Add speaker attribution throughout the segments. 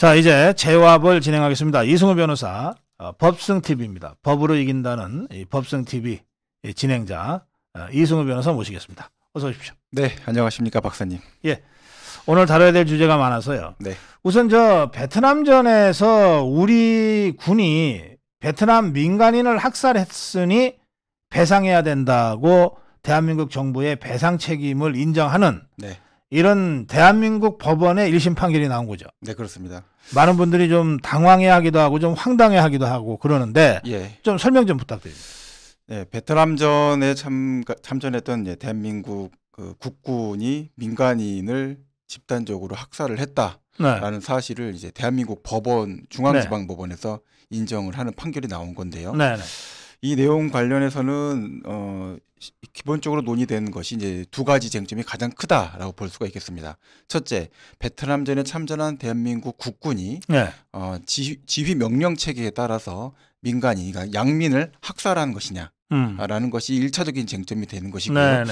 Speaker 1: 자, 이제 재화합을 진행하겠습니다. 이승우 변호사, 법승TV입니다. 법으로 이긴다는 이 법승TV 진행자 이승우 변호사 모시겠습니다. 어서 오십시오.
Speaker 2: 네, 안녕하십니까 박사님.
Speaker 1: 예, 오늘 다뤄야 될 주제가 많아서요.
Speaker 2: 네.
Speaker 1: 우선 베트남전에서 우리 군이 베트남 민간인을 학살했으니 배상해야 된다고 대한민국 정부의 배상 책임을 인정하는
Speaker 2: 네.
Speaker 1: 이런 대한민국 법원의 1심 판결이 나온 거죠.
Speaker 2: 네, 그렇습니다.
Speaker 1: 많은 분들이 좀 당황해하기도 하고 좀 황당해하기도 하고 그러는데
Speaker 2: 예.
Speaker 1: 좀 설명 좀 부탁드립니다.
Speaker 2: 네, 베트남전에 참전했던 대한민국 국군이 민간인을 집단적으로 학살을 했다라는 사실을 이제 대한민국 법원 중앙지방법원에서 인정을 하는 판결이 나온 건데요.
Speaker 1: 네.
Speaker 2: 이 내용 관련해서는 기본적으로 논의된 것이 이제 두 가지 쟁점이 가장 크다라고 볼 수가 있겠습니다. 첫째, 베트남전에 참전한 대한민국 국군이 지휘 명령 체계에 따라서 민간인, 그러니까 양민을 학살한 것이냐라는 것이 1차적인 쟁점이 되는 것이고요.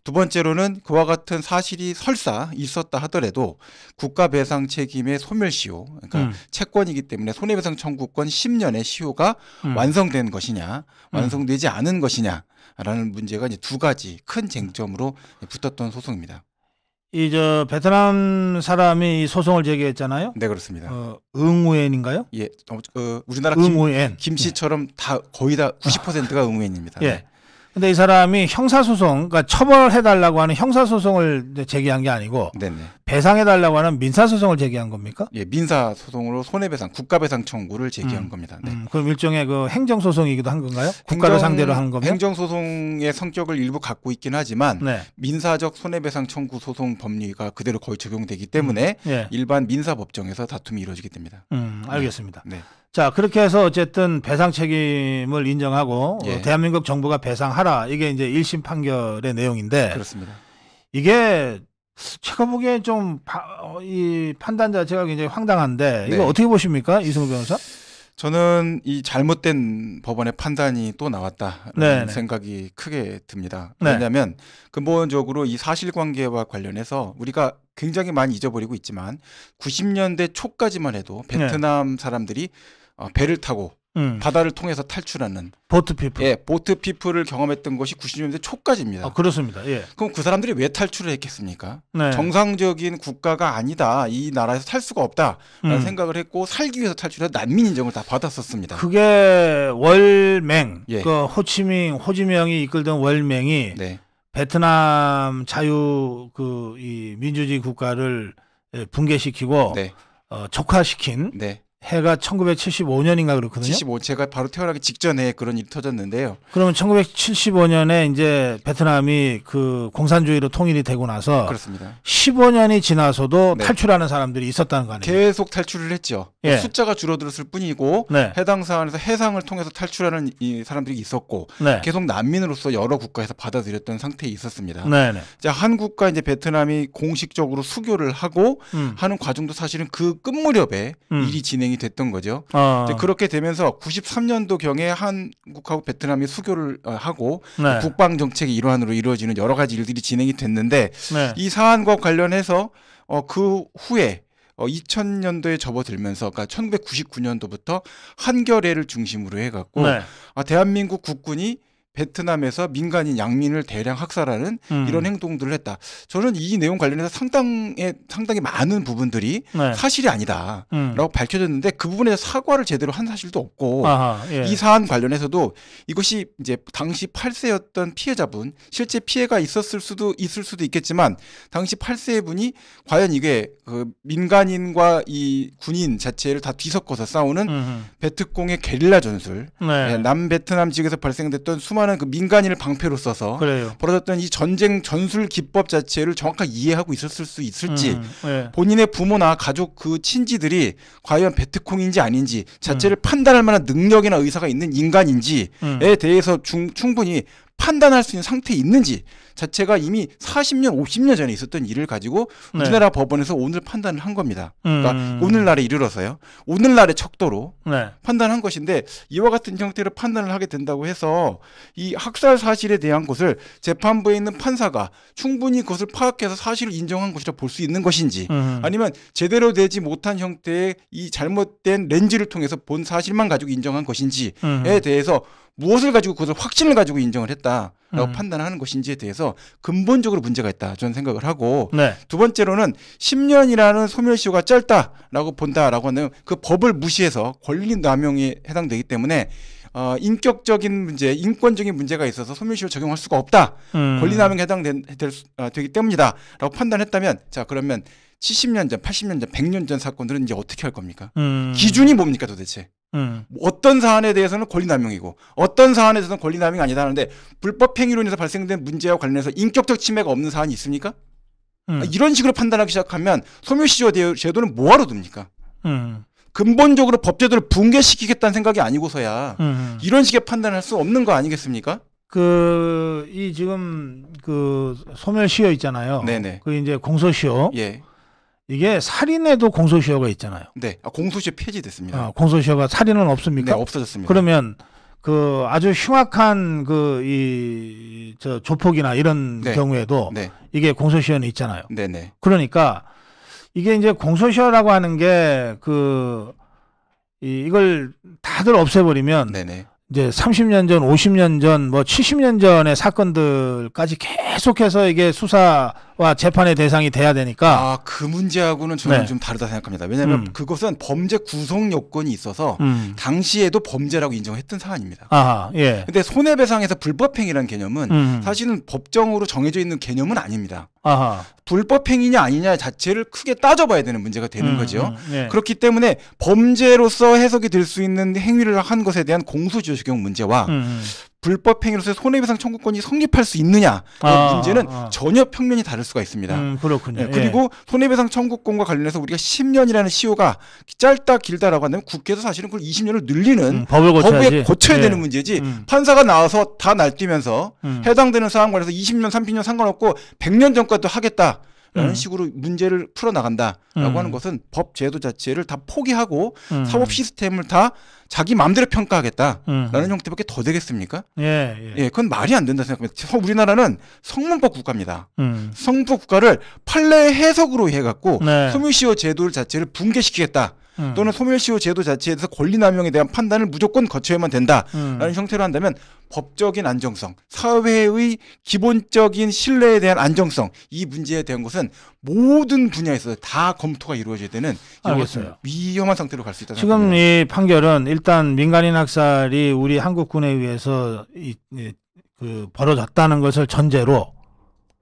Speaker 2: 두 번째로는 그와 같은 사실이 설사 있었다 하더라도 국가배상 책임의 소멸시효, 그러니까 채권이기 때문에 손해배상 청구권 10년의 시효가 완성된 것이냐, 완성되지 않은 것이냐라는 문제가 이제 두 가지 큰 쟁점으로 붙었던 소송입니다.
Speaker 1: 베트남 사람이 이 소송을 제기했잖아요.
Speaker 2: 네, 그렇습니다.
Speaker 1: 응우엔인가요?
Speaker 2: 예, 우리나라 김씨처럼 다 거의 다 90%가 응우엔입니다.
Speaker 1: 예.
Speaker 2: 네.
Speaker 1: 근데 이 사람이 형사소송, 그러니까 처벌해달라고 하는 형사소송을 제기한 게 아니고 배상해달라고 하는 민사소송을 제기한 겁니까?
Speaker 2: 예, 민사소송으로 손해배상, 국가배상 청구를 제기한 겁니다. 네.
Speaker 1: 그럼 일종의 행정소송이기도 한 건가요? 국가를 상대로 하는 거면?
Speaker 2: 행정소송의 성격을 일부 갖고 있긴 하지만 민사적 손해배상 청구 소송 법리가 그대로 거의 적용되기 때문에 일반 민사법정에서 다툼이 이루어지게 됩니다.
Speaker 1: 알겠습니다.
Speaker 2: 네.
Speaker 1: 자, 그렇게 해서 어쨌든 배상 책임을 인정하고 대한민국 정부가 배상하라. 이게 이제 1심 판결의 내용인데.
Speaker 2: 그렇습니다.
Speaker 1: 이게 제가 보기엔 좀 이 판단 자체가 굉장히 황당한데 이거 어떻게 보십니까? 이승우 변호사?
Speaker 2: 저는 이 잘못된 법원의 판단이 또 나왔다는 생각이 크게 듭니다. 왜냐하면 근본적으로 이 사실관계와 관련해서 우리가 굉장히 많이 잊어버리고 있지만 90년대 초까지만 해도 베트남 사람들이 배를 타고 바다를 통해서 탈출하는
Speaker 1: 보트피플.
Speaker 2: 예, 보트피플을 경험했던 것이 90년대 초까지입니다.
Speaker 1: 그렇습니다. 예.
Speaker 2: 그럼 그 사람들이 왜 탈출을 했겠습니까?
Speaker 1: 네.
Speaker 2: 정상적인 국가가 아니다. 이 나라에서 살 수가 없다라는 생각을 했고 살기 위해서 탈출해서 난민 인정을 다 받았었습니다.
Speaker 1: 그게 월맹, 호지명이 이끌던 월맹이 베트남 자유 이 민주주의 국가를 붕괴시키고 적화시킨 해가 1975년인가 그렇거든요.
Speaker 2: 75, 제가 바로 태어나기 직전에 그런 일이 터졌는데요.
Speaker 1: 그러면 1975년에 이제 베트남이 공산주의로 통일이 되고 나서
Speaker 2: 그렇습니다.
Speaker 1: 15년이 지나서도 탈출하는 사람들이 있었다는 거 아니에요?
Speaker 2: 계속 탈출을 했죠. 숫자가 줄어들었을 뿐이고 해당 사안에서 해상을 통해서 탈출하는 이 사람들이 있었고 계속 난민으로서 여러 국가에서 받아들였던 상태에 있었습니다. 자, 한국과 이제 베트남이 공식적으로 수교를 하고 하는 과정도 사실은 그 끝 무렵에 일이 진행이 됐던 거죠. 그렇게 되면서 93년도경에 한국하고 베트남이 수교를 하고 국방 정책의 일환으로 이루어지는 여러 가지 일들이 진행이 됐는데 이 사안과 관련해서 그 후에 2000년도에 접어들면서 그러니까 1999년도부터 한겨레를 중심으로 해갖고 대한민국 국군이 베트남에서 민간인 양민을 대량 학살하는 이런 행동들을 했다. 저는 이 내용 관련해서 상당히 많은 부분들이 사실이 아니다라고 밝혀졌는데 그 부분에서 사과를 제대로 한 사실도 없고 이 사안 관련해서도 이것이 이제 당시 8세였던 피해자분 실제 피해가 있을 수도 있겠지만 당시 8세 분이 과연 이게 민간인과 이 군인 자체를 다 뒤섞어서 싸우는 베트콩의 게릴라 전술, 남베트남 지역에서 발생됐던 수많은 그 민간인을 방패로 써서 벌어졌던 이 전쟁 전술 기법 자체를 정확하게 이해하고 있었을 수 있을지 본인의 부모나 가족 그 친지들이 과연 베트콩인지 아닌지 자체를 판단할 만한 능력이나 의사가 있는 인간인지에 대해서 충분히 판단할 수 있는 상태에 있는지 자체가 이미 40년, 50년 전에 있었던 일을 가지고 우리나라 법원에서 오늘 판단을 한 겁니다. 그러니까 오늘날에 이르러서요. 오늘날의 척도로 판단한 것인데 이와 같은 형태로 판단을 하게 된다고 해서 이 학살 사실에 대한 것을 재판부에 있는 판사가 충분히 그것을 파악해서 사실을 인정한 것이라 볼 수 있는 것인지 아니면 제대로 되지 못한 형태의 이 잘못된 렌즈를 통해서 본 사실만 가지고 인정한 것인지에 대해서 무엇을 가지고 그것을 확신을 가지고 인정을 했다라고 판단하는 것인지에 대해서 근본적으로 문제가 있다 저는 생각을 하고 두 번째로는 10년이라는 소멸시효가 짧다라고 본다라고 하는 그 법을 무시해서 권리남용에 해당되기 때문에 인격적인 문제, 인권적인 문제가 있어서 소멸시효 적용할 수가 없다. 권리남용에 해당되기 때문이다라고 판단했다면 자 그러면 70년 전, 80년 전, 100년 전 사건들은 이제 어떻게 할 겁니까? 기준이 뭡니까 도대체? 어떤 사안에 대해서는 권리남용이고 어떤 사안에 대해서는 권리남용이 아니다 하는데 불법 행위로 인해서 발생된 문제와 관련해서 인격적 침해가 없는 사안이 있습니까? 이런 식으로 판단하기 시작하면 소멸시효 제도는 뭐하러 둡니까? 근본적으로 법제도를 붕괴시키겠다는 생각이 아니고서야 이런 식의 판단을 할 수 없는 거 아니겠습니까?
Speaker 1: 이 지금 그 소멸시효 있잖아요.
Speaker 2: 네네.
Speaker 1: 그 이제 공소시효.
Speaker 2: 예.
Speaker 1: 이게 살인에도 공소시효가 있잖아요.
Speaker 2: 네. 공소시효 폐지됐습니다.
Speaker 1: 공소시효가 살인은 없습니까?
Speaker 2: 네, 없어졌습니다.
Speaker 1: 그러면 그 아주 흉악한 저 조폭이나 이런 경우에도 이게 공소시효는 있잖아요.
Speaker 2: 네네.
Speaker 1: 그러니까 이게 이제 공소시효라고 하는 게 이걸 다들 없애버리면
Speaker 2: 네네.
Speaker 1: 이제 30년 전, 50년 전, 뭐 70년 전의 사건들까지 계속해서 이게 수사와 재판의 대상이 돼야 되니까.
Speaker 2: 그 문제하고는 저는 좀 다르다 생각합니다. 왜냐하면 그것은 범죄 구성 요건이 있어서 당시에도 범죄라고 인정했던 사안입니다. 근데 손해배상에서 불법행위라는 개념은 사실은 법정으로 정해져 있는 개념은 아닙니다. 불법행위냐 아니냐 자체를 크게 따져봐야 되는 문제가 되는 거죠. 그렇기 때문에 범죄로서 해석이 될 수 있는 행위를 한 것에 대한 공소시효 적용 문제와 불법행위로서의 손해배상 청구권이 성립할 수 있느냐 문제는 전혀 평면이 다를 수가 있습니다.
Speaker 1: 그렇군요.
Speaker 2: 그리고 손해배상 청구권과 관련해서 우리가 10년이라는 시효가 짧다 길다라고 한다면 국회에서 사실은 그걸 20년을 늘리는 법에 고쳐야 되는 문제지 판사가 나와서 다 날뛰면서 해당되는 사안 관해서 20년 30년 상관없고 100년 전까지도 하겠다 라는 식으로 문제를 풀어나간다라고 하는 것은 법 제도 자체를 다 포기하고 사법 시스템을 다 자기 마음대로 평가하겠다라는 형태밖에 더 되겠습니까? 그건 말이 안 된다 생각합니다. 우리나라는 성문법 국가입니다. 성문법 국가를 판례 해석으로 해갖고 소멸시효 제도 자체를 붕괴시키겠다. 또는 소멸시효 제도 자체에 대해서 권리남용에 대한 판단을 무조건 거쳐야만 된다라는 형태로 한다면 법적인 안정성, 사회의 기본적인 신뢰에 대한 안정성, 이 문제에 대한 것은 모든 분야에서 다 검토가 이루어져야 되는 위험한 상태로 갈 수 있다.
Speaker 1: 지금 이 판결은 일단 민간인 학살이 우리 한국군에 의해서 벌어졌다는 것을 전제로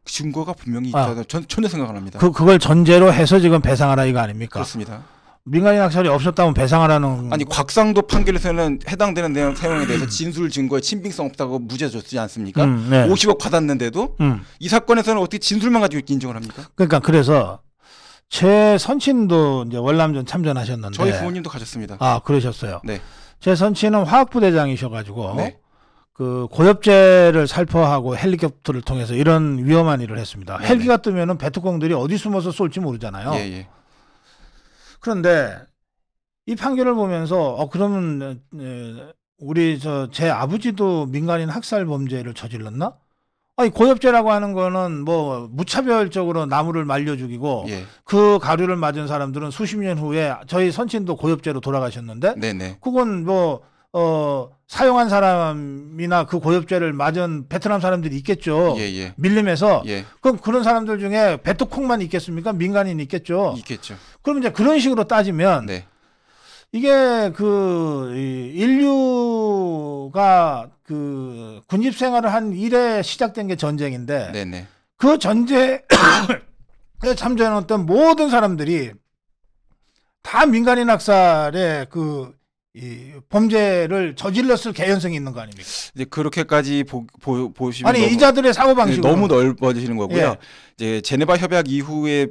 Speaker 2: 증거가 분명히 있다고 전혀 생각 안 합니다.
Speaker 1: 그걸 전제로 해서 지금 배상하라 이거 아닙니까?
Speaker 2: 그렇습니다.
Speaker 1: 민간인 학살이 없었다면 배상하라는.
Speaker 2: 아니 곽상도 판결에서는 해당되는 내용 사용에 대해서 진술 증거에 친빙성 없다고 무죄 줬지 않습니까? 50억 받았는데도 이 사건에서는 어떻게 진술만 가지고 인정을 합니까?
Speaker 1: 그러니까 그래서 최선친도 이제 월남전 참전하셨는데
Speaker 2: 저희 부모님도 가셨습니다.
Speaker 1: 그러셨어요.
Speaker 2: 네.
Speaker 1: 최선친은 화학부대장이셔가지고 그 고엽제를 살포하고 헬리콥터를 통해서 이런 위험한 일을 했습니다. 헬기가 뜨면은 배특공들이 어디 숨어서 쏠지 모르잖아요. 그런데 이 판결을 보면서 그러면 우리 제 아버지도 민간인 학살 범죄를 저질렀나? 아니 고엽제라고 하는 거는 뭐 무차별적으로 나무를 말려 죽이고 그 가루를 맞은 사람들은 수십 년 후에 저희 선친도 고엽제로 돌아가셨는데 그건 뭐 사용한 사람이나 그 고엽제를 맞은 베트남 사람들이 있겠죠. 밀림에서. 그럼 그런 사람들 중에 베트콩만 있겠습니까? 민간인이 있겠죠. 그럼 이제 그런 식으로 따지면 이게 인류가 군집 생활을 한 이래 시작된 게 전쟁인데 그 전쟁에 참전했던 모든 사람들이 다 민간인 학살에 이 범죄를 저질렀을 개연성이 있는 거 아닙니까?
Speaker 2: 이제 그렇게까지 보시면
Speaker 1: 아니 이자들의 사고 방식이
Speaker 2: 너무 넓어지시는 거고요. 이제 제네바 협약 이후에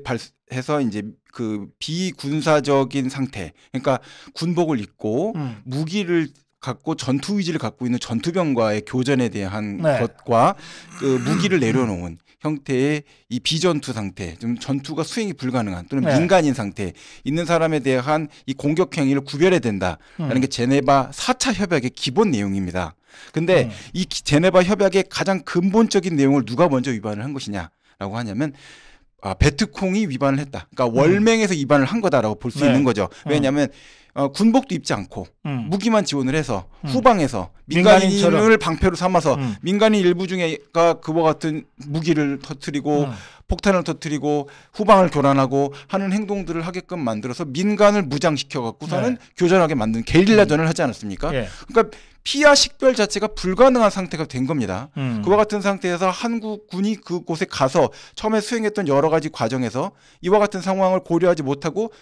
Speaker 2: 해서 이제 그 비군사적인 상태, 그러니까 군복을 입고 무기를 갖고 전투 의지를 갖고 있는 전투병과의 교전에 대한 것과 그 무기를 내려놓은 형태의 이 비전투 상태, 좀 전투가 수행이 불가능한 또는 민간인 상태 있는 사람에 대한 이 공격 행위를 구별해야 된다라는 게 제네바 4차 협약의 기본 내용입니다. 근데 이 제네바 협약의 가장 근본적인 내용을 누가 먼저 위반을 한 것이냐라고 하냐면 베트콩이 위반을 했다. 그러니까 월맹에서 위반을 한 거다라고 볼 수 있는 거죠. 왜냐하면 군복도 입지 않고 무기만 지원을 해서 후방에서 민간인을 방패로 삼아서 민간인 일부 중에가 그와 같은 무기를 터뜨리고 폭탄을 터뜨리고 후방을 교란하고 하는 행동들을 하게끔 만들어서 민간을 무장시켜 갖고서는 교전하게 만든 게릴라전을 하지 않았습니까? 그러니까 피하 식별 자체가 불가능한 상태가 된 겁니다. 그와 같은 상태에서 한국군이 그곳에 가서 처음에 수행했던 여러 가지 과정에서 이와 같은 상황을 고려하지 못하고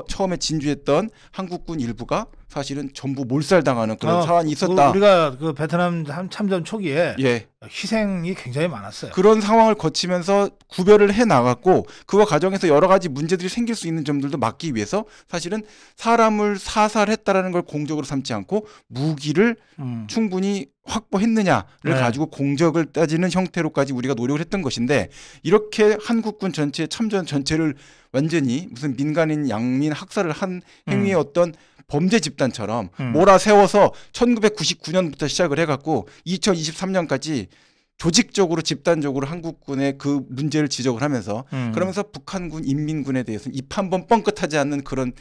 Speaker 2: 처음에 진주했던 한국군 일부가 사실은 전부 몰살당하는 그런 상황이 있었다.
Speaker 1: 우리가 그 베트남 참전 초기에 희생이 굉장히 많았어요.
Speaker 2: 그런 상황을 거치면서 구별을 해 나갔고 그와 과정에서 여러 가지 문제들이 생길 수 있는 점들도 막기 위해서 사실은 사람을 사살했다라는 걸 공적으로 삼지 않고 무기를 충분히 확보했느냐를 가지고 공적을 따지는 형태로까지 우리가 노력을 했던 것인데 이렇게 한국군 전체 참전 전체를 완전히 무슨 민간인 양민 학살을 한 행위의 어떤 범죄 집단처럼 몰아세워서 1999년부터 시작을 해갖고 2023년까지 조직적으로 집단적으로 한국군의 그 문제를 지적을 하면서 그러면서 북한군 인민군에 대해서는 입 한 번 뻥끗하지 않는 그런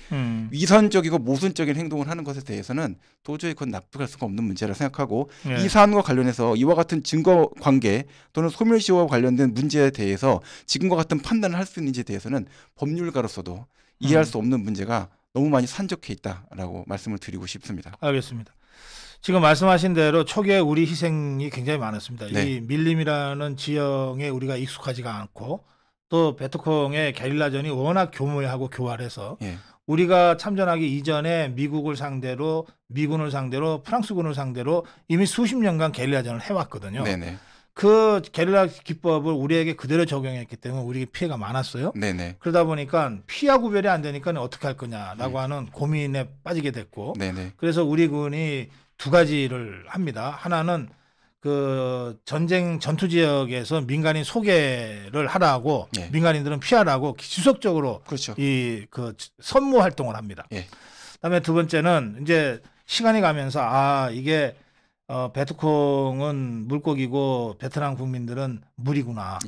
Speaker 2: 위선적이고 모순적인 행동을 하는 것에 대해서는 도저히 그건 납득할 수가 없는 문제라 생각하고 이 사안과 관련해서 이와 같은 증거 관계 또는 소멸시효와 관련된 문제에 대해서 지금과 같은 판단을 할 수 있는지에 대해서는 법률가로서도 이해할 수 없는 문제가 너무 많이 산적해 있다라고 말씀을 드리고 싶습니다.
Speaker 1: 알겠습니다. 지금 말씀하신 대로 초기에 우리 희생이 굉장히 많았습니다. 이 밀림이라는 지형에 우리가 익숙하지가 않고 또 베트콩의 게릴라전이 워낙 교묘하고 교활해서 우리가 참전하기 이전에 미군을 상대로 프랑스군을 상대로 이미 수십 년간 게릴라전을 해왔거든요. 그 게릴라 기법을 우리에게 그대로 적용했기 때문에 우리에게 피해가 많았어요. 그러다 보니까 피하 구별이 안 되니까 어떻게 할 거냐라고 하는 고민에 빠지게 됐고 그래서 우리 군이 두 가지를 합니다. 하나는 그 전투 지역에서 민간인 소개를 하라고 민간인들은 피하라고 지속적으로 이 그 선모 활동을 합니다. 그다음에 두 번째는 이제 시간이 가면서 이게 베트콩은 물고기고 베트남 국민들은 물이구나.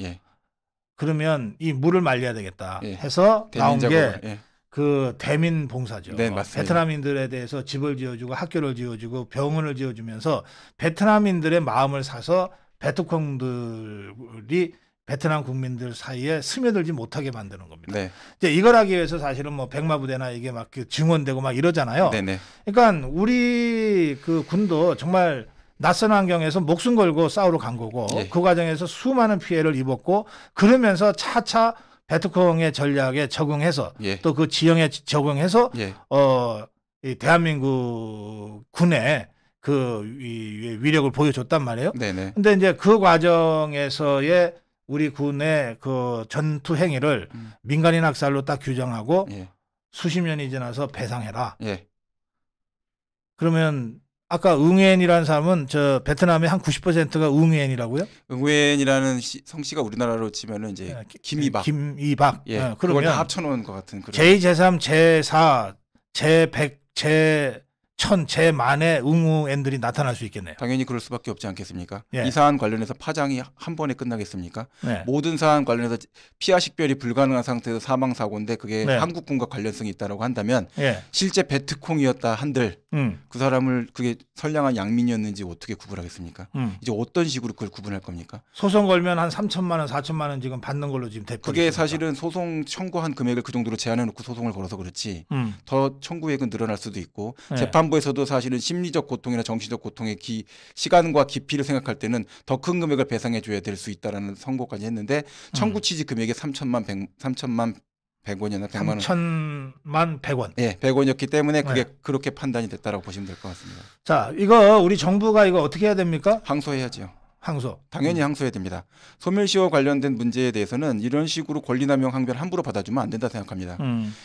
Speaker 1: 그러면 이 물을 말려야 되겠다 해서 나온 게 그 대민 봉사죠. 베트남인들에 대해서 집을 지어주고 학교를 지어주고 병원을 지어주면서 베트남인들의 마음을 사서 베트콩들이 베트남 국민들 사이에 스며들지 못하게 만드는 겁니다. 이제 이걸 하기 위해서 사실은 뭐 백마부대나 이게 막 증원되고 막 이러잖아요. 그러니까 우리 그 군도 정말 낯선 환경에서 목숨 걸고 싸우러 간 거고 그 과정에서 수많은 피해를 입었고 그러면서 차차 베트콩의 전략에 적응해서 또 그 지형에 적응해서 이 대한민국 군의 그 위력을 보여줬단 말이에요. 근데 이제 그 과정에서의 우리 군의 그 전투 행위를 민간인 학살로 딱 규정하고 수십 년이 지나서 배상해라. 그러면 아까 응우엔이라는 사람은 저 베트남의 한 90%가 응우엔이라고요?
Speaker 2: 응우엔이라는 성씨가 우리나라로 치면은 이제 김이박.
Speaker 1: 그러면
Speaker 2: 그걸 다 합쳐놓은 것 같은 그런.
Speaker 1: 제2, 제3, 제4, 제100, 제1000, 제10,000의 응우엔들이 나타날 수 있겠네요.
Speaker 2: 당연히 그럴 수밖에 없지 않겠습니까? 이 사안 관련해서 파장이 한 번에 끝나겠습니까? 모든 사안 관련해서 피하 식별이 불가능한 상태에서 사망 사고인데 그게 한국군과 관련성이 있다고 한다면 실제 베트콩이었다 한들 그 사람을 그게 선량한 양민이었는지 어떻게 구분하겠습니까? 이제 어떤 식으로 그걸 구분할 겁니까?
Speaker 1: 소송 걸면 한 3천만 원, 4천만 원 지금 받는 걸로 지금 됐고
Speaker 2: 그게 사실은 소송 청구한 금액을 그 정도로 제한해놓고 소송을 걸어서 그렇지 더 청구액은 늘어날 수도 있고 재판부에서도 사실은 심리적 고통이나 정신적 고통의 시간과 깊이를 생각할 때는 더 큰 금액을 배상해 줘야 될 수 있다라는 선고까지 했는데 청구 취지 금액이 3천만 100원이나 100만 원.
Speaker 1: 3천만 100원.
Speaker 2: 100원이었기 때문에 그게 그렇게 판단이 됐다라고 보시면 될 것 같습니다.
Speaker 1: 자, 이거 우리 정부가 이거 어떻게 해야 됩니까?
Speaker 2: 항소해야죠.
Speaker 1: 항소.
Speaker 2: 당연히 항소해야 됩니다. 소멸시효 관련된 문제에 대해서는 이런 식으로 권리남용 항변 함부로 받아주면 안 된다 생각합니다.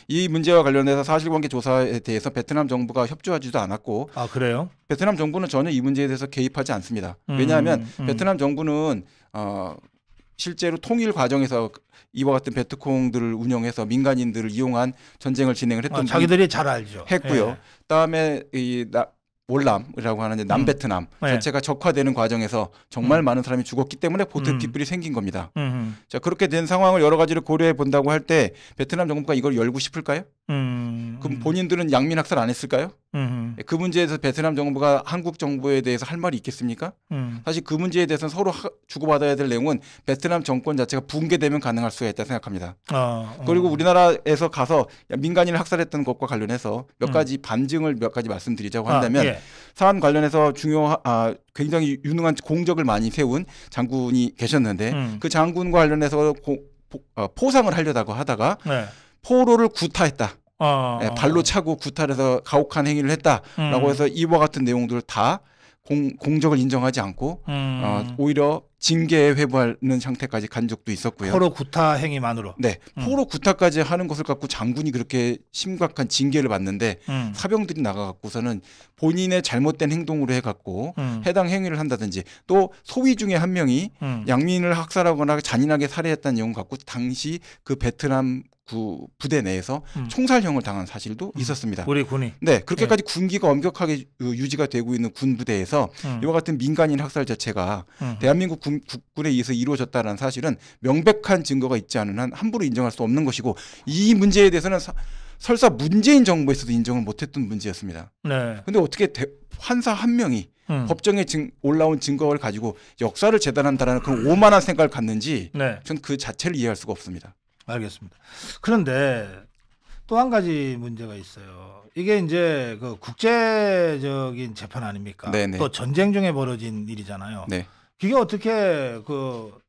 Speaker 2: 이 문제와 관련해서 사실관계 조사에 대해서 베트남 정부가 협조하지도 않았고,
Speaker 1: 아 그래요?
Speaker 2: 베트남 정부는 전혀 이 문제에 대해서 개입하지 않습니다. 왜냐하면 베트남 정부는 실제로 통일 과정에서 이와 같은 베트콩들을 운영해서 민간인들을 이용한 전쟁을 진행을 했던
Speaker 1: 자기들이 잘 알죠.
Speaker 2: 했고요.
Speaker 1: 예.
Speaker 2: 그다음에 월남이라고 하는 남베트남 자체가 적화되는 과정에서 정말 많은 사람이 죽었기 때문에 보트피플이 생긴 겁니다. 자, 그렇게 된 상황을 여러 가지를 고려해 본다고 할 때 베트남 정부가 이걸 열고 싶을까요? 그럼 본인들은 양민 학살 안 했을까요? 그 문제에 대해서 베트남 정부가 한국 정부에 대해서 할 말이 있겠습니까? 사실 그 문제에 대해서는 서로 주고받아야 될 내용은 베트남 정권 자체가 붕괴되면 가능할 수가 있다 생각합니다. 그리고 우리나라에서 가서 민간인을 학살했던 것과 관련해서 몇 가지 반증을 몇 가지 말씀드리자고 한다면
Speaker 1: 예.
Speaker 2: 사안 관련해서 굉장히 유능한 공적을 많이 세운 장군이 계셨는데 그 장군과 관련해서 포상을 하려다가 하다가
Speaker 1: 네.
Speaker 2: 포로를 구타했다. 발로 차고 구타해서 가혹한 행위를 했다라고 해서 이와 같은 내용들을 다 공적을 인정하지 않고 오히려 징계에 회부하는 상태까지 간 적도 있었고요.
Speaker 1: 포로 구타 행위만으로.
Speaker 2: 네, 포로 구타까지 하는 것을 갖고 장군이 그렇게 심각한 징계를 받는데 사병들이 나가갖고서는 본인의 잘못된 행동으로 해갖고 해당 행위를 한다든지 또 소위 중에 한 명이 양민을 학살하거나 잔인하게 살해했다는 내용 갖고 당시 그 베트남 부대 내에서 총살형을 당한 사실도 있었습니다.
Speaker 1: 우리 군이.
Speaker 2: 네, 그렇게까지 군기가 엄격하게 유지가 되고 있는 군 부대에서 이와 같은 민간인 학살 자체가 대한민국 국군에 의해서 이루어졌다는 사실은 명백한 증거가 있지 않은 한 함부로 인정할 수 없는 것이고 이 문제에 대해서는 설사 문재인 정부에서도 인정을 못했던 문제였습니다.
Speaker 1: 네.
Speaker 2: 근데 어떻게 판사 한 명이 법정에 올라온 증거를 가지고 역사를 재단한다는 그런 오만한 생각을 갖는지
Speaker 1: 네.
Speaker 2: 전 그 자체를 이해할 수가 없습니다.
Speaker 1: 알겠습니다. 그런데 또 한 가지 문제가 있어요. 이게 이제 그 국제적인 재판 아닙니까?
Speaker 2: 네네.
Speaker 1: 또 전쟁 중에 벌어진 일이잖아요.
Speaker 2: 네.
Speaker 1: 이게 어떻게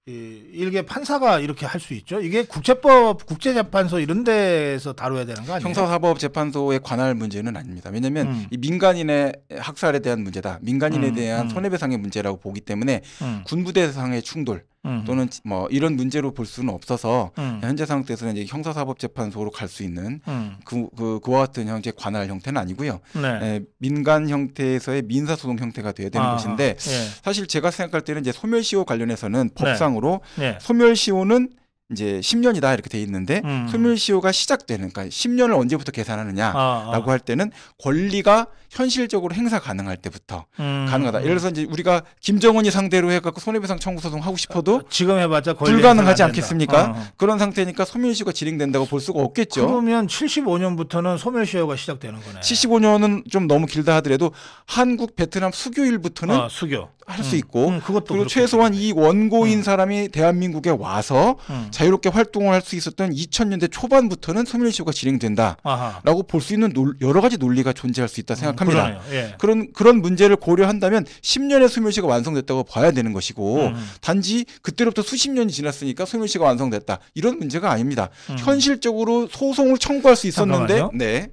Speaker 1: 일개 판사가 이렇게 할 수 있죠? 이게 국제법, 국제재판소 이런 데서 다뤄야 되는 거 아니에요?
Speaker 2: 형사사법재판소에 관할 문제는 아닙니다. 왜냐하면 이 민간인의 학살에 대한 문제다. 민간인에 대한 손해배상의 문제라고 보기 때문에 군부대상의 충돌 또는 뭐 이런 문제로 볼 수는 없어서 현재 상태에서는 이제 형사사법재판소로 갈 수 있는 그와 같은 형제 관할 형태는 아니고요.
Speaker 1: 네.
Speaker 2: 민간 형태에서의 민사소송 형태가 돼야 되는 것인데
Speaker 1: 예.
Speaker 2: 사실 제가 생각할 때는 이제 소멸시효 관련해서는 법상으로
Speaker 1: 네.
Speaker 2: 소멸시효는 이제 10년이다 이렇게 돼 있는데 소멸시효가 시작되는 그러니까 10년을 언제부터 계산하느냐라고 할 때는 권리가 현실적으로 행사 가능할 때부터 가능하다. 예를 들어서 이제 우리가 김정은이 상대로 해갖고 손해배상 청구 소송 하고 싶어도
Speaker 1: 지금 해봤자
Speaker 2: 불가능하지 않겠습니까? 그런 상태니까 소멸시효가 진행된다고 볼 수가 없겠죠.
Speaker 1: 그러면 75년부터는 소멸시효가 시작되는 거네.
Speaker 2: 75년은 좀 너무 길다 하더라도 한국 베트남 수교일부터는
Speaker 1: 수교
Speaker 2: 할 수 있고
Speaker 1: 그리고
Speaker 2: 최소한 이 원고인 사람이 대한민국에 와서 자유롭게 활동을 할 수 있었던 2000년대 초반부터는 소멸시효가 진행된다라고 볼 수 있는 여러 가지 논리가 존재할 수 있다 생각합니다.
Speaker 1: 예.
Speaker 2: 그런 문제를 고려한다면 10년의 소멸시효가 완성됐다고 봐야 되는 것이고 단지 그때로부터 수십 년이 지났으니까 소멸시효가 완성됐다 이런 문제가 아닙니다. 현실적으로 소송을 청구할 수 있었는데
Speaker 1: 잠깐만요.
Speaker 2: 네.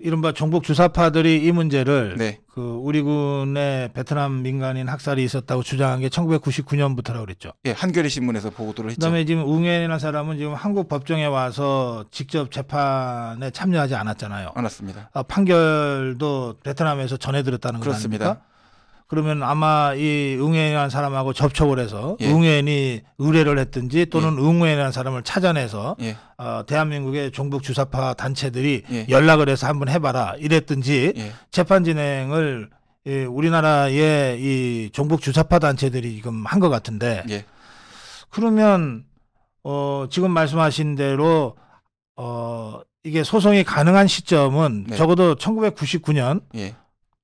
Speaker 1: 이른바 종북 주사파들이 이 문제를
Speaker 2: 네.
Speaker 1: 우리 군의 베트남 민간인 학살이 있었다고 주장한 게 1999년부터라고 그랬죠.
Speaker 2: 예, 한겨레 신문에서 보도를 했죠.
Speaker 1: 그다음에 지금 웅엔이라는 사람은 지금 한국 법정에 와서 직접 재판에 참여하지 않았잖아요.
Speaker 2: 않았습니다.
Speaker 1: 판결도 베트남에서 전해들었다는 거
Speaker 2: 그렇습니다.
Speaker 1: 아닙니까? 그러면 아마 이 응웬이라는 사람하고 접촉을 해서
Speaker 2: 예.
Speaker 1: 응웬이 의뢰를 했든지 또는 응웬이라는 사람을 찾아내서
Speaker 2: 예.
Speaker 1: 대한민국의 종북 주사파 단체들이
Speaker 2: 예.
Speaker 1: 연락을 해서 한번 해봐라 이랬든지
Speaker 2: 예.
Speaker 1: 재판 진행을 우리나라의 이 종북 주사파 단체들이 지금 한 것 같은데
Speaker 2: 예.
Speaker 1: 그러면 지금 말씀하신 대로 이게 소송이 가능한 시점은
Speaker 2: 네.
Speaker 1: 적어도 1999년
Speaker 2: 예.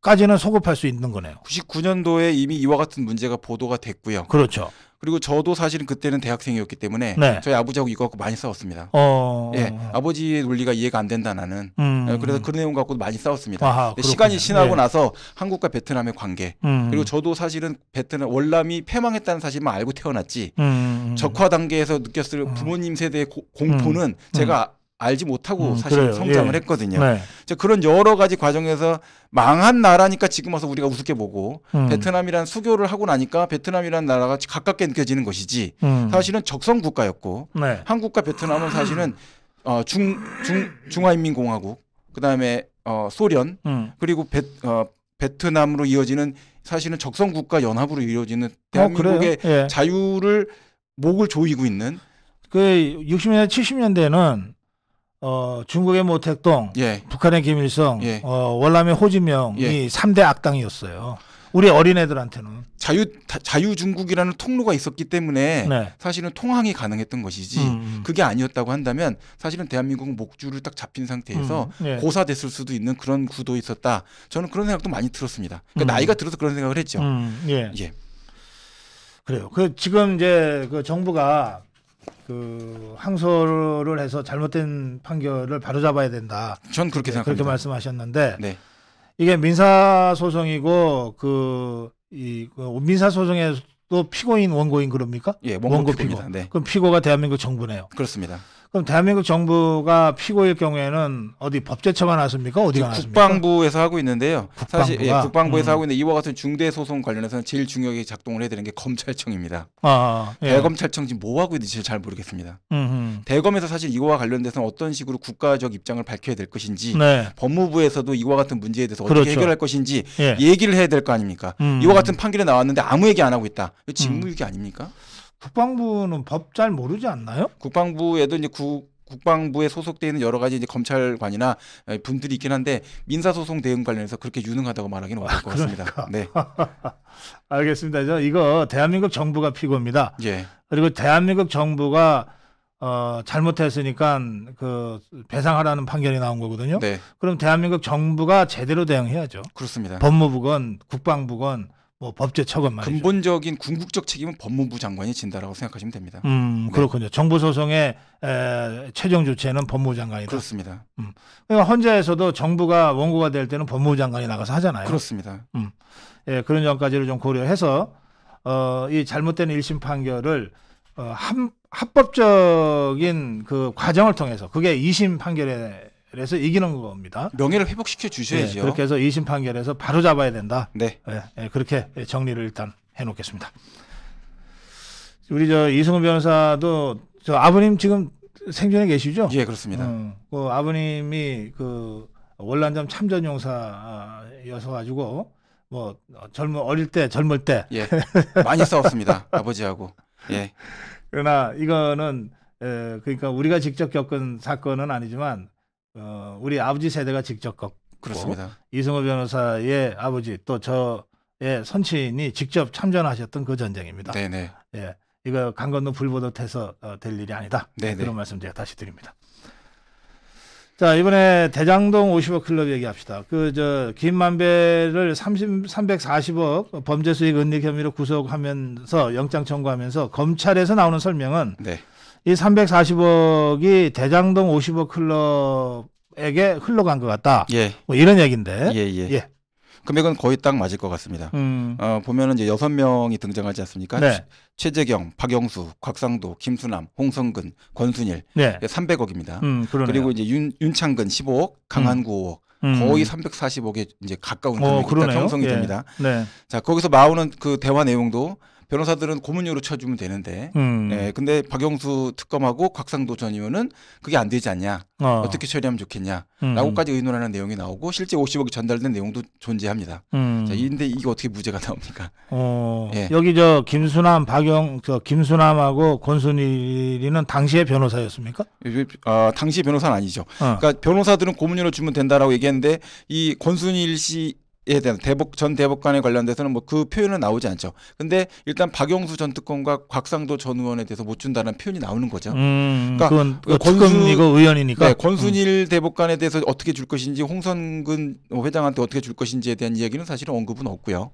Speaker 1: 까지는 소급할 수 있는 거네요.
Speaker 2: 99년도에 이미 이와 같은 문제가 보도가 됐고요.
Speaker 1: 그렇죠.
Speaker 2: 그리고 저도 사실은 그때는 대학생이었기 때문에
Speaker 1: 네.
Speaker 2: 저희 아버지하고 이거 갖고 많이 싸웠습니다. 예, 아버지의 논리가 이해가 안 된다 나는. 그래서 그 내용 갖고 많이 싸웠습니다.
Speaker 1: 아하,
Speaker 2: 시간이 지나고
Speaker 1: 네.
Speaker 2: 나서 한국과 베트남의 관계 그리고 저도 사실은 베트남 월남이 패망했다는 사실만 알고 태어났지 적화 단계에서 느꼈을 부모님 세대의 공포는 제가 알지 못하고 사실
Speaker 1: 그래요.
Speaker 2: 성장을
Speaker 1: 예.
Speaker 2: 했거든요.
Speaker 1: 네.
Speaker 2: 그런 여러 가지 과정에서 망한 나라니까 지금 와서 우리가 우습게 보고 베트남이란 수교를 하고 나니까 베트남이란 나라가 가깝게 느껴지는 것이지 사실은 적성 국가였고 네. 한국과 베트남은 사실은 중화인민공화국 그다음에 소련 그리고 베트남으로 이어지는 사실은 적성국가 연합으로 이루어지는 대한민국의 예. 자유를 목을 조이고 있는
Speaker 1: 그 60년대 70년대는 중국의 모택동, 예. 북한의 김일성, 예. 월남의 호지명이 예. 3대 악당이었어요. 우리 어린애들한테는
Speaker 2: 자유 중국이라는 통로가 있었기 때문에 네. 사실은 통항이 가능했던 것이지 그게 아니었다고 한다면 사실은 대한민국은 목줄을 딱 잡힌 상태에서 예. 고사됐을 수도 있는 그런 구도에 있었다. 저는 그런 생각도 많이 들었습니다. 그러니까 나이가 들어서 그런 생각을 했죠.
Speaker 1: 예. 예. 그래요. 지금 이제 그 정부가 항소를 해서 잘못된 판결을 바로잡아야 된다.
Speaker 2: 전 그렇게 생각합니다.
Speaker 1: 그렇게 말씀하셨는데. 네. 이게 민사소송이고 민사소송에도 피고인 원고인 그럽니까?
Speaker 2: 예, 원고 피고입니다. 네.
Speaker 1: 그럼 피고가 대한민국 정부네요.
Speaker 2: 그렇습니다.
Speaker 1: 그럼 대한민국 정부가 피고일 경우에는 어디 법제처가 나섭니까? 어디가 나섭니까?
Speaker 2: 국방부에서 하고 있는데요. 사실 예, 국방부에서 하고 있는데 이와 같은 중대 소송 관련해서는 제일 중요하게 작동을 해야 되는 게 검찰청입니다. 예. 대검찰청 지금 뭐 하고 있는지 잘 모르겠습니다. 대검에서 사실 이거와 관련돼서는 어떤 식으로 국가적 입장을 밝혀야 될 것인지 네. 법무부에서도 이와 같은 문제에 대해서 어떻게 그렇죠. 해결할 것인지 예. 얘기를 해야 될 거 아닙니까? 이와 같은 판결이 나왔는데 아무 얘기 안 하고 있다. 이거 직무유기 아닙니까?
Speaker 1: 국방부는 법 잘 모르지 않나요?
Speaker 2: 국방부에도 이제 국방부에 소속되어 있는 여러 가지 이제 검찰관이나 분들이 있긴 한데 민사소송 대응 관련해서 그렇게 유능하다고 말하기는 어려울 것 같습니다. 네.
Speaker 1: 알겠습니다. 이거 대한민국 정부가 피고입니다.
Speaker 2: 예.
Speaker 1: 그리고 대한민국 정부가 잘못했으니까 배상하라는 판결이 나온 거거든요.
Speaker 2: 네.
Speaker 1: 그럼 대한민국 정부가 제대로 대응해야죠.
Speaker 2: 그렇습니다.
Speaker 1: 법무부건 국방부건 뭐 법제처건 말이죠.
Speaker 2: 근본적인 궁극적 책임은 법무부 장관이 진다라고 생각하시면 됩니다.
Speaker 1: 그렇군요. 정부 소송의 최종 주체는 법무부 장관이다.
Speaker 2: 그렇습니다.
Speaker 1: 그러니까 헌재에서도 정부가 원고가 될 때는 법무부 장관이 나가서 하잖아요.
Speaker 2: 그렇습니다.
Speaker 1: 예, 그런 점까지를 좀 고려해서 이 잘못된 1심 판결을 합법적인 과정을 통해서 그게 2심 판결에서 이기는 겁니다.
Speaker 2: 명예를 회복시켜 주셔야죠.
Speaker 1: 네, 그렇게 해서 2심 판결에서 바로 잡아야 된다.
Speaker 2: 네.
Speaker 1: 네, 그렇게 정리를 일단 해놓겠습니다. 우리 이승훈 변호사도 아버님 지금 생존에 계시죠?
Speaker 2: 예, 그렇습니다.
Speaker 1: 아버님이 월남전 참전용사여서 가지고 어릴 때 젊을 때
Speaker 2: 예, 많이 싸웠습니다. 아버지하고. 예.
Speaker 1: 그러나 이거는 그러니까 우리가 직접 겪은 사건은 아니지만 우리 아버지 세대가 직접 겪고
Speaker 2: 그렇습니다.
Speaker 1: 이승호 변호사의 아버지 또 저의 선친이 직접 참전하셨던 그 전쟁입니다.
Speaker 2: 네네.
Speaker 1: 예, 이거 강 건너 불 보듯 해서 될 일이 아니다.
Speaker 2: 네네.
Speaker 1: 그런 말씀 제가 다시 드립니다. 자, 이번에 대장동 50억 클럽 얘기합시다. 김만배를 340억 범죄 수익 은닉 혐의로 구속하면서 영장 청구하면서 검찰에서 나오는 설명은
Speaker 2: 네.
Speaker 1: 이 340억이 대장동 50억 클럽에게 흘러간 것 같다.
Speaker 2: 예.
Speaker 1: 뭐 이런 얘기인데.
Speaker 2: 예. 금액은 거의 딱 맞을 것 같습니다. 보면은 이제 6명이 등장하지 않습니까?
Speaker 1: 네.
Speaker 2: 최재경, 박영수, 곽상도, 김수남, 홍성근, 권순일
Speaker 1: 네.
Speaker 2: 300억입니다.
Speaker 1: 그리고
Speaker 2: 이제 윤창근 15억, 강한구 5억, 거의 340억에 이제 가까운 금액이 딱 형성이 됩니다.
Speaker 1: 네.
Speaker 2: 자, 거기서 나오는 그 대화 내용도 변호사들은 고문료로 쳐주면 되는데, 네, 근데 박영수 특검하고 곽상도 전 의원은 그게 안 되지 않냐, 어떻게 처리하면 좋겠냐라고까지 의논하는 내용이 나오고 실제 50억이 전달된 내용도 존재합니다. 자, 근데 이게 어떻게 무죄가 나옵니까?
Speaker 1: 예. 여기 김수남, 김수남하고 권순일이는 당시의 변호사였습니까?
Speaker 2: 당시 변호사는 아니죠. 그러니까 변호사들은 고문료로 주면 된다라고 얘기했는데 이 권순일 씨 에 대한 전 대법관에 관련돼서는 그 표현은 나오지 않죠. 근데 일단 박영수 전 특검과 곽상도 전 의원에 대해서 못 준다는 표현이 나오는 거죠.
Speaker 1: 그러니까 그건 특검이고 의원이니까.
Speaker 2: 네, 권순일 대법관에 대해서 어떻게 줄 것인지, 홍성근 회장한테 어떻게 줄 것인지에 대한 이야기는 사실은 언급은 없고요.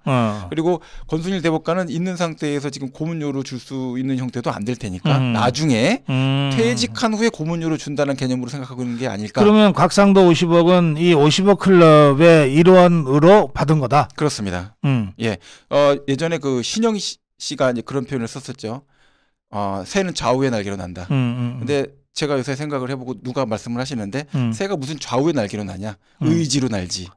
Speaker 2: 그리고 권순일 대법관은 있는 상태에서 지금 고문료로 줄 수 있는 형태도 안 될 테니까 나중에 퇴직한 후에 고문료로 준다는 개념으로 생각하고 있는 게 아닐까.
Speaker 1: 그러면 곽상도 50억은 이 50억 클럽의 일원으로 받은 거다.
Speaker 2: 그렇습니다. 예. 예전에 신영희 씨가 이제 그런 표현을 썼었죠. 새는 좌우의 날개로 난다. 근데 제가 요새 생각을 해보고 누가 말씀을 하시는데 새가 무슨 좌우의 날개로 나냐 의지로 날지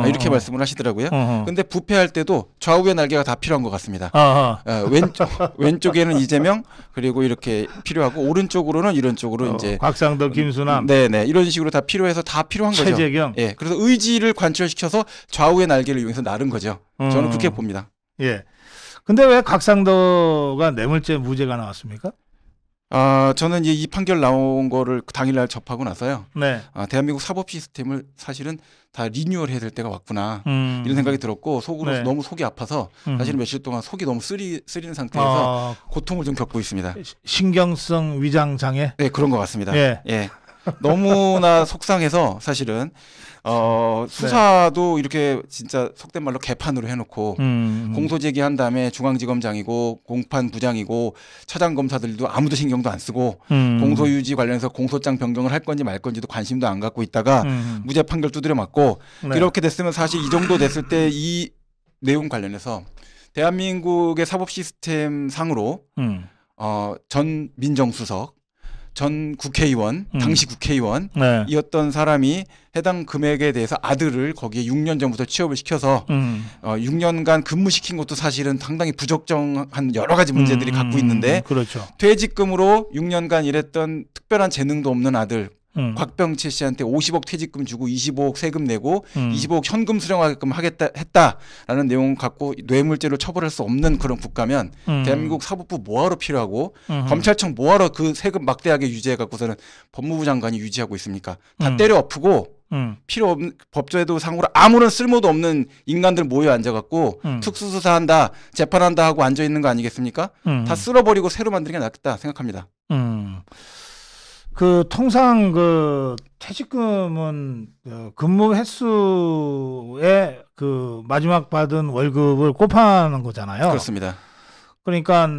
Speaker 2: 이렇게 말씀을 하시더라고요. 근데 부패할 때도 좌우의 날개가 다 필요한 것 같습니다. 왼쪽에는 이재명 그리고 이렇게 필요하고 오른쪽으로는 이런 쪽으로 이제
Speaker 1: 곽상도 김수남
Speaker 2: 네네 이런 식으로 다 필요해서 다 필요한 거죠.
Speaker 1: 최재경
Speaker 2: 예 그래서 의지를 관철시켜서 좌우의 날개를 이용해서 나른 거죠. 저는 그렇게 봅니다.
Speaker 1: 예. 근데 왜 곽상도가 뇌물죄 무죄가 나왔습니까?
Speaker 2: 저는 이제 이 판결 나온 거를 당일날 접하고 나서요.
Speaker 1: 네.
Speaker 2: 대한민국 사법 시스템을 사실은 다 리뉴얼 해야 될 때가 왔구나 이런 생각이 들었고 속으로
Speaker 1: 네.
Speaker 2: 너무 속이 아파서 사실은 며칠 동안 속이 너무 쓰리는 상태에서 고통을 좀 겪고 있습니다.
Speaker 1: 신경성 위장 장애?
Speaker 2: 네, 그런 것 같습니다.
Speaker 1: 예.
Speaker 2: 예. 너무나 속상해서 사실은 수사도 이렇게 진짜 속된 말로 개판으로 해놓고 공소 제기한 다음에 중앙지검장이고 공판부장이고 차장검사들도 아무도 신경도 안 쓰고 공소유지 관련해서 공소장 변경을 할 건지 말 건지도 관심도 안 갖고 있다가 무죄 판결 두드려 맞고
Speaker 1: 네.
Speaker 2: 이렇게 됐으면 사실 이 정도 됐을 때 이 내용 관련해서 대한민국의 사법 시스템 상으로 전 민정수석 전 국회의원, 당시 국회의원이었던 사람이 해당 금액에 대해서 아들을 거기에 6년 전부터 취업을 시켜서 6년간 근무시킨 것도 사실은 상당히 부적정한 여러 가지 문제들이 갖고 있는데
Speaker 1: 그렇죠.
Speaker 2: 퇴직금으로 6년간 일했던 특별한 재능도 없는 아들 곽병채 씨한테 50억 퇴직금 주고 25억 세금 내고 25억 현금 수령하게끔 했다라는 내용 갖고 뇌물죄로 처벌할 수 없는 그런 국가면 대한민국 사법부 뭐하러 필요하고 검찰청 뭐하러 그 세금 막대하게 유지해 갖고서는 법무부 장관이 유지하고 있습니까? 다 때려 엎고 필요 없는 법조에도 상으로 아무런 쓸모도 없는 인간들 모여 앉아갖고 특수수사한다 재판한다 하고 앉아 있는 거 아니겠습니까? 다 쓸어버리고 새로 만드는 게 낫겠다 생각합니다.
Speaker 1: 통상 퇴직금은 근무 횟수에 마지막 받은 월급을 곱하는 거잖아요.
Speaker 2: 그렇습니다.
Speaker 1: 그러니까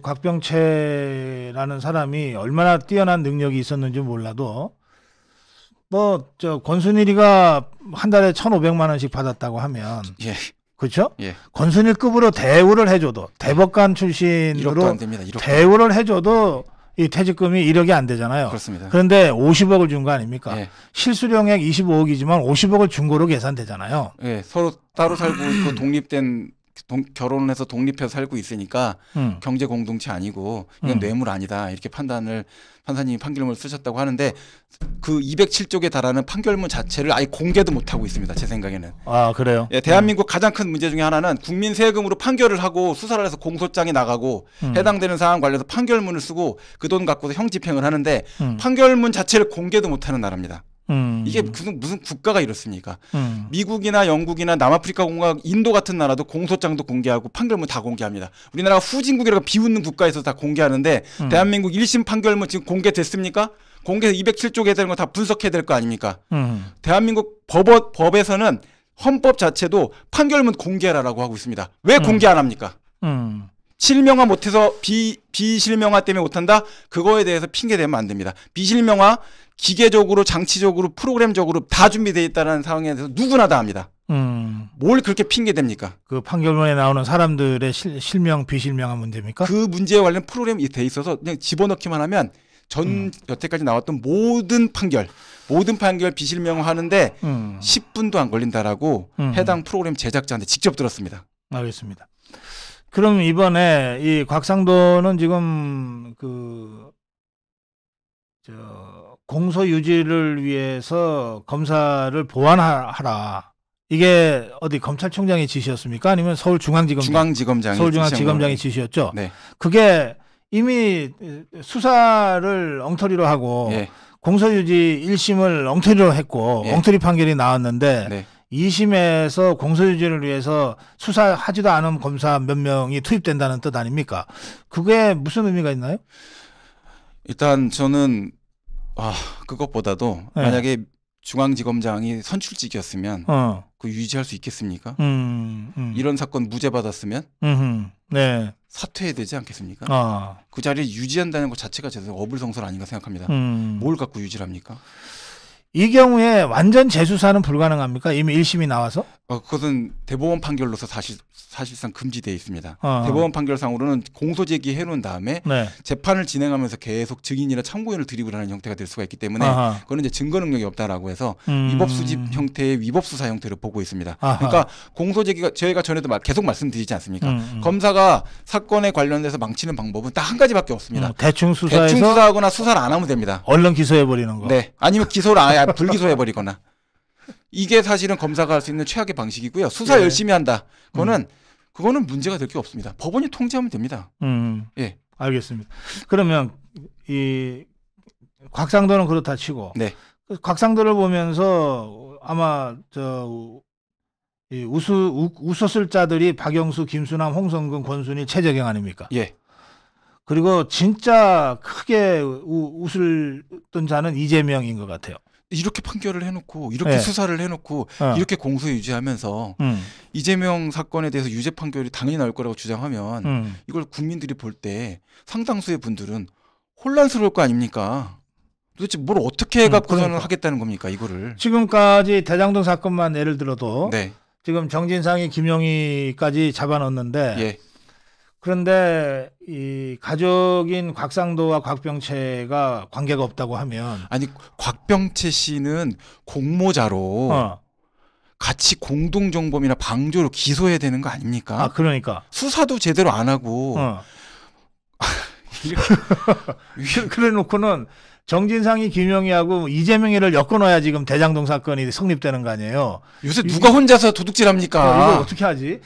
Speaker 1: 곽병채라는 사람이 얼마나 뛰어난 능력이 있었는지 몰라도 권순일이가 한 달에 1,500만 원씩 받았다고 하면
Speaker 2: 예.
Speaker 1: 그렇죠?
Speaker 2: 예.
Speaker 1: 권순일급으로 대우를 해줘도 대법관 출신으로
Speaker 2: 안 됩니다.
Speaker 1: 대우를 해줘도 이 퇴직금이 1억이 안 되잖아요.
Speaker 2: 그렇습니다.
Speaker 1: 그런데 50억을 준 거 아닙니까?
Speaker 2: 예.
Speaker 1: 실수령액 25억이지만 50억을 준 거로 계산되잖아요.
Speaker 2: 예, 서로 따로 살고 있고 독립된 결혼해서 독립해서 살고 있으니까 경제 공동체 아니고 이건 뇌물 아니다 이렇게 판사님이 판결문을 쓰셨다고 하는데 그 207쪽에 달하는 판결문 자체를 아예 공개도 못하고 있습니다. 제 생각에는.
Speaker 1: 아 그래요?
Speaker 2: 예, 대한민국 가장 큰 문제 중에 하나는 국민 세금으로 판결을 하고 수사를 해서 공소장이 나가고 해당되는 사안 관련해서 판결문을 쓰고 그 돈 갖고서 형 집행을 하는데 판결문 자체를 공개도 못하는 나라입니다. 이게 무슨 국가가 이렇습니까? 미국이나 영국이나 남아프리카 공화국, 인도 같은 나라도 공소장도 공개하고 판결문 다 공개합니다. 우리나라가 후진국이라고 비웃는 국가에서 다 공개하는데 대한민국 1심 판결문 지금 공개됐습니까? 공개해서 207쪽에 되는 거 다 분석해야 될 거 아닙니까? 대한민국 법에서는 헌법 자체도 판결문 공개하라고 하고 있습니다. 왜 공개 안 합니까? 실명화 못해서 비실명화 때문에 못한다? 그거에 대해서 핑계대면 안 됩니다. 비실명화 기계적으로 장치적으로 프로그램적으로 다 준비되어 있다는 상황에 대해서 누구나 다 합니다. 뭘 그렇게 핑계댑니까?
Speaker 1: 그 판결문에 나오는 사람들의 실명 비실명한 문제입니까?
Speaker 2: 그 문제에 관련 프로그램이 돼 있어서 그냥 집어넣기만 하면 여태까지 나왔던 모든 판결 비실명화하는데 10분도 안 걸린다라고 해당 프로그램 제작자한테 직접 들었습니다.
Speaker 1: 알겠습니다. 그럼 이번에 이 곽상도는 지금 공소 유지를 위해서 검사를 보완하라. 이게 어디 검찰총장의 지시였습니까? 아니면 서울중앙지검장이 지시였죠?
Speaker 2: 네.
Speaker 1: 그게 이미 수사를 엉터리로 하고
Speaker 2: 예.
Speaker 1: 공소유지 1심을 엉터리로 했고
Speaker 2: 예.
Speaker 1: 엉터리 판결이 나왔는데
Speaker 2: 네.
Speaker 1: 2심에서 공소유지를 위해서 수사하지도 않은 검사 몇 명이 투입된다는 뜻 아닙니까? 그게 무슨 의미가 있나요?
Speaker 2: 일단 저는 그것보다도
Speaker 1: 네.
Speaker 2: 만약에 중앙지검장이 선출직이었으면 그 유지할 수 있겠습니까? 이런 사건 무죄 받았으면
Speaker 1: 네.
Speaker 2: 사퇴해야 되지 않겠습니까? 그 자리를 유지한다는 것 자체가 저는 어불성설 아닌가 생각합니다. 뭘 갖고 유지를 합니까?
Speaker 1: 이 경우에 완전 재수사는 불가능합니까? 이미 1심이 나와서?
Speaker 2: 그것은 대법원 판결로서 사실상 금지되어 있습니다. 대법원 판결상으로는 공소 제기해 놓은 다음에 네. 재판을 진행하면서 계속 증인이나 참고인을 드립을 하는 형태가 될 수가 있기 때문에 그거는 이제 증거 능력이 없다라고 해서 위법 수집 형태의 위법 수사 형태를 보고 있습니다. 그러니까 공소 제기가 저희가 전에도 계속 말씀드리지 않습니까? 검사가 사건에 관련돼서 망치는 방법은 딱 한 가지밖에 없습니다.
Speaker 1: 대충
Speaker 2: 수사하거나 수사를 안 하면 됩니다.
Speaker 1: 얼른 기소해 버리는 거.
Speaker 2: 네. 아니면 기소를 아예 불기소해 버리거나. 이게 사실은 검사가 할 수 있는 최악의 방식이고요. 수사 열심히 한다. 그거는 문제가 될 게 없습니다. 법원이 통제하면 됩니다.
Speaker 1: 예. 알겠습니다. 그러면 이 곽상도는 그렇다 치고
Speaker 2: 네.
Speaker 1: 곽상도를 보면서 아마 이 웃었을 자들이 박영수, 김수남, 홍성근, 권순일, 최재경 아닙니까?
Speaker 2: 예.
Speaker 1: 그리고 진짜 크게 웃었던 자는 이재명인 것 같아요.
Speaker 2: 이렇게 판결을 해놓고 이렇게 수사를 해놓고 이렇게 공소 유지하면서 이재명 사건에 대해서 유죄 판결이 당연히 나올 거라고 주장하면 이걸 국민들이 볼 때 상당수의 분들은 혼란스러울 거 아닙니까? 도대체 뭘 어떻게 해갖고서는 하겠다는 겁니까 이거를?
Speaker 1: 지금까지 대장동 사건만 예를 들어도
Speaker 2: 네.
Speaker 1: 지금 정진상이 김용희까지 잡아넣었는데
Speaker 2: 예.
Speaker 1: 그런데 이 가족인 곽상도와 곽병채가 관계가 없다고 하면
Speaker 2: 아니 곽병채 씨는 공모자로 같이 공동정범이나 방조로 기소해야 되는 거 아닙니까?
Speaker 1: 그러니까
Speaker 2: 수사도 제대로 안 하고
Speaker 1: 그래 놓고는 정진상이 김용희하고 이재명이를 엮어놔야 지금 대장동 사건이 성립되는 거 아니에요.
Speaker 2: 요새 누가 혼자서 도둑질합니까?
Speaker 1: 이걸 어떻게 하지?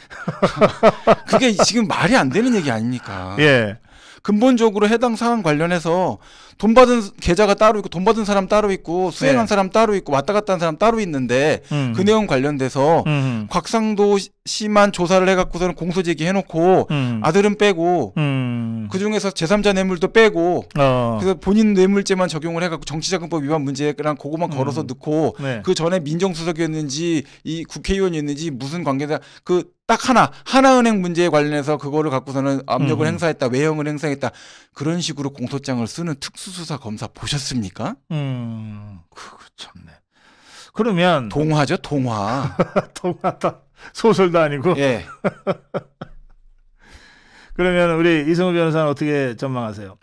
Speaker 2: 그게 지금 말이 안 되는 얘기 아닙니까?
Speaker 1: 예.
Speaker 2: 근본적으로 해당 사안 관련해서 돈 받은 계좌가 따로 있고 돈 받은 사람 따로 있고 수행한 사람 따로 있고 왔다 갔다 한 사람 따로 있는데 그 내용 관련돼서 곽상도 씨만 조사를 해갖고서는 공소 제기해놓고 아들은 빼고 그중에서 제3자 뇌물도 빼고 그래서 본인 뇌물죄만 적용을 해갖고 정치자금법 위반 문제랑 그거만 걸어서 넣고 그 전에 민정수석이었는지 이 국회의원이었는지 무슨 관계다 딱 하나은행 문제에 관련해서 그거를 갖고서는 압력을 행사했다, 외형을 행사했다 그런 식으로 공소장을 쓰는 특수수사 검사 보셨습니까?
Speaker 1: 그거 참네. 그러면
Speaker 2: 동화죠, 동화.
Speaker 1: 동화다. 소설도 아니고.
Speaker 2: 예.
Speaker 1: 그러면 우리 이승우 변호사는 어떻게 전망하세요?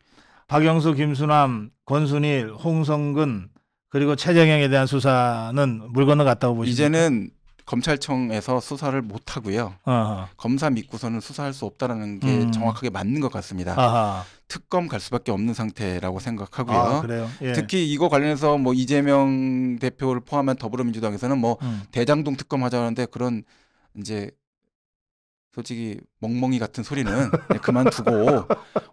Speaker 1: 박영수, 김수남, 권순일, 홍성근 그리고 최재경에 대한 수사는 물 건너갔다고 보시죠?
Speaker 2: 이제는 검찰청에서 수사를 못 하고요. 검사 믿고서는 수사할 수 없다라는 게 정확하게 맞는 것 같습니다. 특검 갈 수밖에 없는 상태라고 생각하고요.
Speaker 1: 그래요? 예.
Speaker 2: 특히 이거 관련해서 뭐 이재명 대표를 포함한 더불어민주당에서는 뭐 대장동 특검 하자는데 그런 이제 솔직히 멍멍이 같은 소리는 그만두고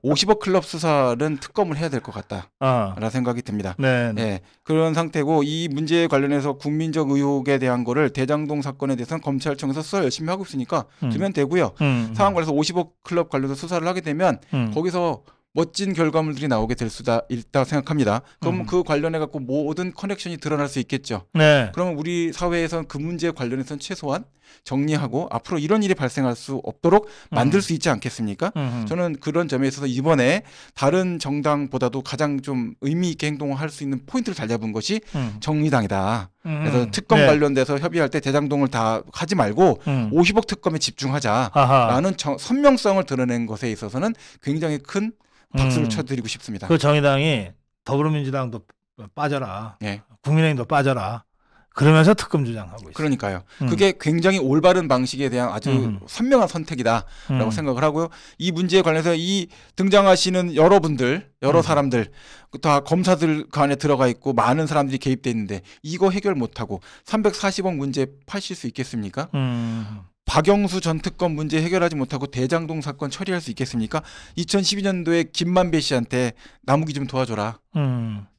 Speaker 2: 50억 클럽 수사는 특검을 해야 될 것 같다라는 생각이 듭니다. 네, 그런 상태고 이 문제에 관련해서 국민적 의혹에 대한 거를 대장동 사건에 대해서는 검찰청에서 수사 열심히 하고 있으니까 두면 되고요. 상황 관련해서 50억 클럽 관련해서 수사를 하게 되면 거기서 멋진 결과물들이 나오게 될 수도 있다 생각합니다. 그럼 그 관련해 갖고 모든 커넥션이 드러날 수 있겠죠.
Speaker 1: 네.
Speaker 2: 그러면 우리 사회에서는 그 문제 관련해서는 최소한 정리하고 앞으로 이런 일이 발생할 수 없도록 만들 수 있지 않겠습니까? 저는 그런 점에 있어서 이번에 다른 정당보다도 가장 좀 의미 있게 행동을 할 수 있는 포인트를 잘 잡은 것이 정의당이다. 그래서 특검 관련돼서 협의할 때 대장동을 다 하지 말고 50억 특검에 집중하자라는 선명성을 드러낸 것에 있어서는 굉장히 큰 박수를 쳐드리고 싶습니다.
Speaker 1: 그 정의당이 더불어민주당도 빠져라.
Speaker 2: 네.
Speaker 1: 국민의힘도 빠져라. 그러면서 특검 주장하고 있어요.
Speaker 2: 그러니까요. 그게 굉장히 올바른 방식에 대한 아주 선명한 선택이다라고 생각을 하고요. 이 문제에 관해서 이 등장하시는 여러분들, 여러 사람들 다 검사들 간에 들어가 있고 많은 사람들이 개입돼 있는데 이거 해결 못하고 340억 문제 파실 수 있겠습니까? 박영수 전 특검 문제 해결하지 못하고 대장동 사건 처리할 수 있겠습니까? 2012년도에 김만배 씨한테 나무기 좀 도와줘라.